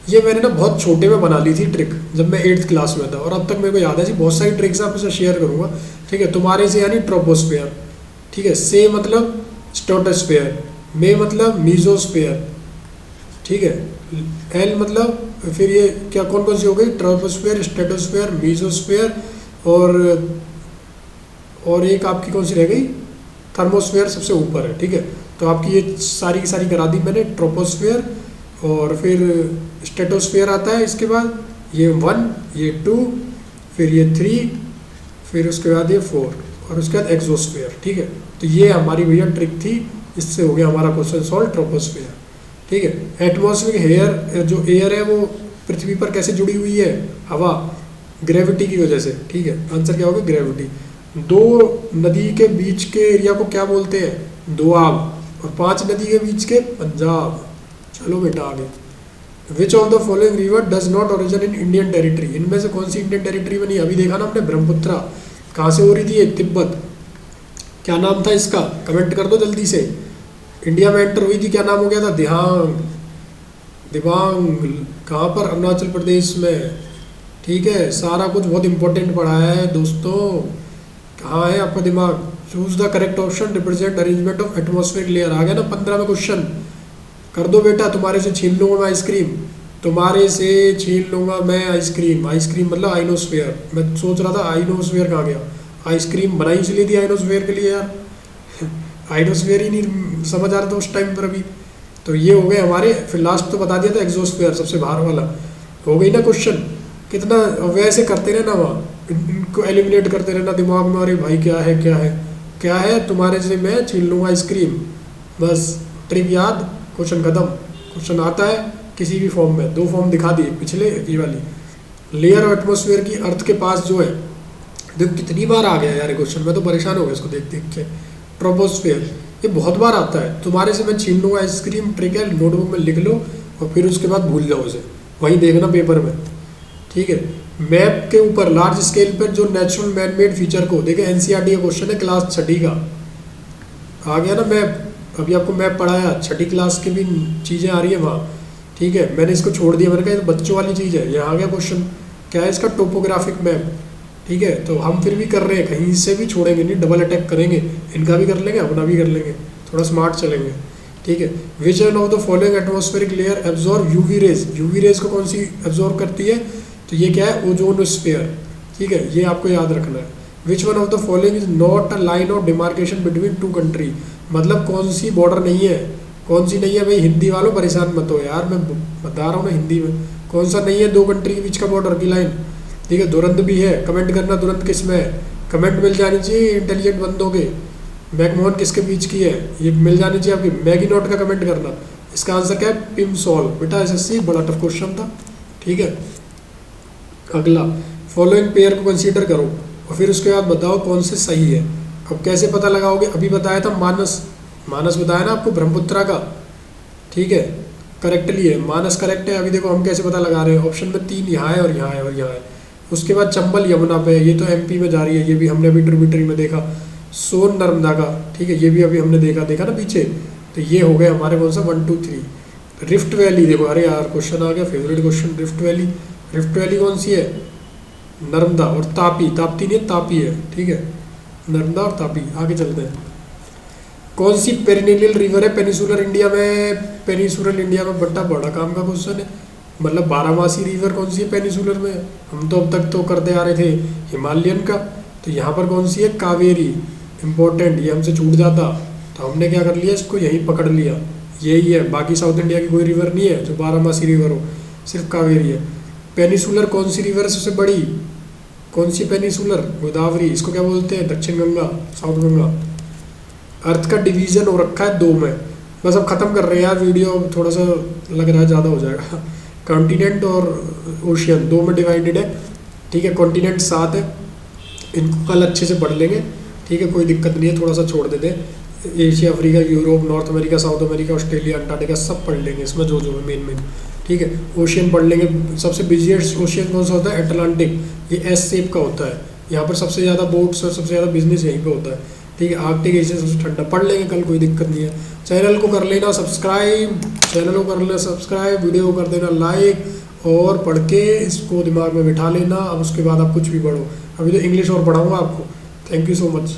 ये मैंने ना बहुत छोटे में बना ली थी ट्रिक, जब मैं 8th क्लास में था, और अब तक मेरे को याद है जी। बहुत सारी ट्रिक्स आपसे शेयर करूंगा, ठीक है। तुम्हारे से यानी ट्रोपोस्फेयर, ठीक है। से मतलब स्ट्रेटोस्फेयर, में मतलब मीजोस्फेयर, ठीक है। एल मतलब फिर ये क्या कौन कौन सी हो गई, ट्रोपोस्फेयर, स्ट्रेटोस्फेयर, मीजोस्फेयर, और एक आपकी कौन सी रह गई, थर्मोस्फेयर सबसे ऊपर है, ठीक है। तो आपकी ये सारी की सारी करा दी मैंने, ट्रोपोस्फेयर, और फिर स्ट्रेटोस्फेयर आता है इसके बाद, ये 1, ये 2, फिर ये 3, फिर उसके बाद ये 4, और उसके बाद एक्सोस्फेयर, ठीक है। तो ये हमारी भैया ट्रिक थी, इससे हो गया हमारा क्वेश्चन सॉल्व, ट्रोपोस्फेयर, ठीक है। एटमॉस्फेरिक हेयर, जो एयर है वो पृथ्वी पर कैसे जुड़ी हुई है, हवा, ग्रेविटी की वजह से, ठीक है। आंसर क्या होगा, ग्रेविटी। 2 नदी के बीच के एरिया को क्या बोलते हैं, दोआब, और 5 नदी के बीच के, पंजाब। चलो बेटा आगे। Which of the following river does not origin in Indian territory, इनमें से कौन सी इंडियन टेरिटरी में नहीं, अभी देखा ना हमने ब्रह्मपुत्रा, कहाँ से हो रही थी ये, तिब्बत। क्या नाम था इसका, कमेंट कर दो जल्दी से। इंडिया में एंटर हुई थी, क्या नाम हो गया था, दिबांग, कहाँ पर, अरुणाचल प्रदेश में, ठीक है। सारा कुछ बहुत इंपॉर्टेंट पढ़ा है दोस्तों, कहाँ है आपका दिमाग। Choose the correct option, represent arrangement of atmospheric layer, आ गया ना 15 में क्वेश्चन। कर दो बेटा, तुम्हारे से छीन लूंगा मैं आइसक्रीम, तुम्हारे से छीन लूंगा मैं आइसक्रीम। आइसक्रीम मतलब आइनोस्फेयर, मैं सोच रहा था आइनोस्फेयर कहाँ गया, आइसक्रीम बनाई इसलिए थी आइनोस्फेयर के लिए यार, आइनोस्फेयर ही नहीं समझ आ रहा था उस टाइम पर अभी। तो ये हो गए हमारे, फिर लास्ट तो बता दिया था एक्सोस्फेयर, सबसे बाहर वाला। हो गई ना क्वेश्चन, कितना वैसे करते रहना, वहाँ इनको एलिमिनेट करते रहना दिमाग में, अरे भाई क्या है क्या है क्या है, तुम्हारे से मैं छीन लूँगा आइसक्रीम, बस ट्रिक याद, क्वेश्चन खत्म। क्वेश्चन आता है किसी भी फॉर्म में, 2 फॉर्म दिखा दिए पिछले, ये वाली लेयर ऑफ एटमॉस्फेयर की अर्थ के पास जो है, देखो कितनी बार आ गया यार क्वेश्चन, मैं तो परेशान हो गया इसको देख देख के। ट्रोपोस्फेयर ये बहुत बार आता है, तुम्हारे से मैं छीन लूँगा आइसक्रीम, ट्रिक है, नोटबुक में लिख लो, और फिर उसके बाद भूल जाओ उसे, वहीं देखना पेपर में, ठीक है। मैप के ऊपर लार्ज स्केल पर जो नेचुरल मैन मेड फीचर को देखे, एनसीईआरटी का क्वेश्चन है क्लास 6ठी का, आ गया ना मैप, अभी आपको मैप पढ़ाया, 6ठी क्लास की भी चीज़ें आ रही है वहाँ, ठीक है। मैंने इसको छोड़ दिया, मैंने कहा ये तो बच्चों वाली चीज़ है, ये आ गया क्वेश्चन, क्या है इसका, टोपोग्राफिक मैप, ठीक है। तो हम फिर भी कर रहे हैं, कहीं से भी छोड़ेंगे नहीं, डबल अटैक करेंगे, इनका भी कर लेंगे, अपना भी कर लेंगे, थोड़ा स्मार्ट चलेंगे, ठीक है। Which one of the following atmospheric layer absorb UV rays, UV rays को कौन सी एब्जॉर्ब करती है, तो ये क्या है, ओजोनोस्फेयर, ठीक है, ये आपको याद रखना है। Which one of the following is not a line of demarcation between 2 country, मतलब कौन सी बॉर्डर नहीं है, कौन सी नहीं है भाई, हिंदी वालों परेशान मत हो यार, मैं बता रहा हूँ ना हिंदी में, कौन सा नहीं है 2 कंट्री के बीच का बॉर्डर की लाइन, ठीक है। दुरंत भी है, कमेंट करना दुरंत किस में है, कमेंट मिल जानी चाहिए इंटेलिजेंट बंदों के। मैकमोहन किसके बीच की है, ये मिल जानी चाहिए आपकी, मैगी नोट का कमेंट करना। इसका आंसर क्या है, पिम सॉल, बेटा एसएससी बड़ा टफ क्वेश्चन था, ठीक है। अगला, फॉलोइंग पेयर को कंसीडर करो, और फिर उसके बाद बताओ कौन से सही है। अब कैसे पता लगाओगे, अभी बताया था मानस, मानस बताया ना आपको ब्रह्मपुत्रा का, ठीक है, करेक्टली है, मानस करेक्ट है। अभी देखो हम कैसे पता लगा रहे हैं, ऑप्शन में 3 यहाँ है और यहाँ है और यहाँ है। उसके बाद चंबल यमुना पे, ये तो एमपी में जा रही है, ये भी हमने अभी ट्रिब्यूटरी में देखा। सोन नर्मदा का, ठीक है, ये भी अभी हमने देखा ना पीछे। तो ये हो गए हमारे कौन सा 1 2 3। रिफ्ट वैली देखो, अरे यार क्वेश्चन आ गया, favourite question, rift valley, rift valley कौन सी है, नर्मदा, और तापी, ताप्ती नहीं तापी है, ठीक है, नर्मदा और तापी। आगे चलते हैं, कौन सी पेरिनियल रिवर है पेनिसुलर इंडिया में, पेनिसुलर इंडिया में बड़ा बड़ा काम का क्वेश्चन है, मतलब 12 मासी रिवर कौन सी है पेनिसुलर में, हम तो अब तक तो करते आ रहे थे हिमालयन का, तो तो यहाँ पर कौन सी है, कावेरी, इम्पोर्टेंट, ये हमसे छूट जाता तो हमने क्या कर लिया, इसको यहीं पकड़ लिया, यही है। बाकी साउथ इंडिया की कोई रिवर नहीं है जो 12 मासी रिवर हो, सिर्फ कावेरी है। पेनिसुलर कौन सी रिवर है सबसे बड़ी, कौन सी पेनिसुलर, गोदावरी, इसको क्या बोलते हैं, दक्षिण गंगा, साउथ गंगा। अर्थ का डिवीजन हो रखा है 2 में। बस अब खत्म कर रहे हैं यार वीडियो, थोड़ा सा लग रहा है ज़्यादा हो जाएगा। कॉन्टिनेंट और ओशियन 2 में डिवाइडेड है, ठीक है। कॉन्टिनेंट 7 है, इनको कल अच्छे से पढ़ लेंगे, ठीक है, कोई दिक्कत नहीं है, थोड़ा सा छोड़ देते हैं। Asia, Africa, Europe, north America, south America, Australia, Antarctica सब पढ़ लेंगे इसमें, जो जो है मेन, ठीक है। ओशियन पढ़ लेंगे। सबसे बिजिएस्ट ओशियन कौन सा होता है, अटलांटिक, ये एस शेप का होता है, यहाँ पर सबसे ज़्यादा बोट्स और सबसे ज़्यादा बिजनेस यहीं पे होता है, ठीक है। आर्कटिक एशिया सबसे ठंडा, पढ़ लेंगे कल, कोई दिक्कत नहीं है। चैनल को कर लेना सब्सक्राइब, वीडियो को कर देना लाइक, और पढ़ के इसको दिमाग में बिठा लेना। अब उसके बाद आप कुछ भी पढ़ो, अभी तो इंग्लिश और पढ़ाऊँगा आपको। Thank you so much.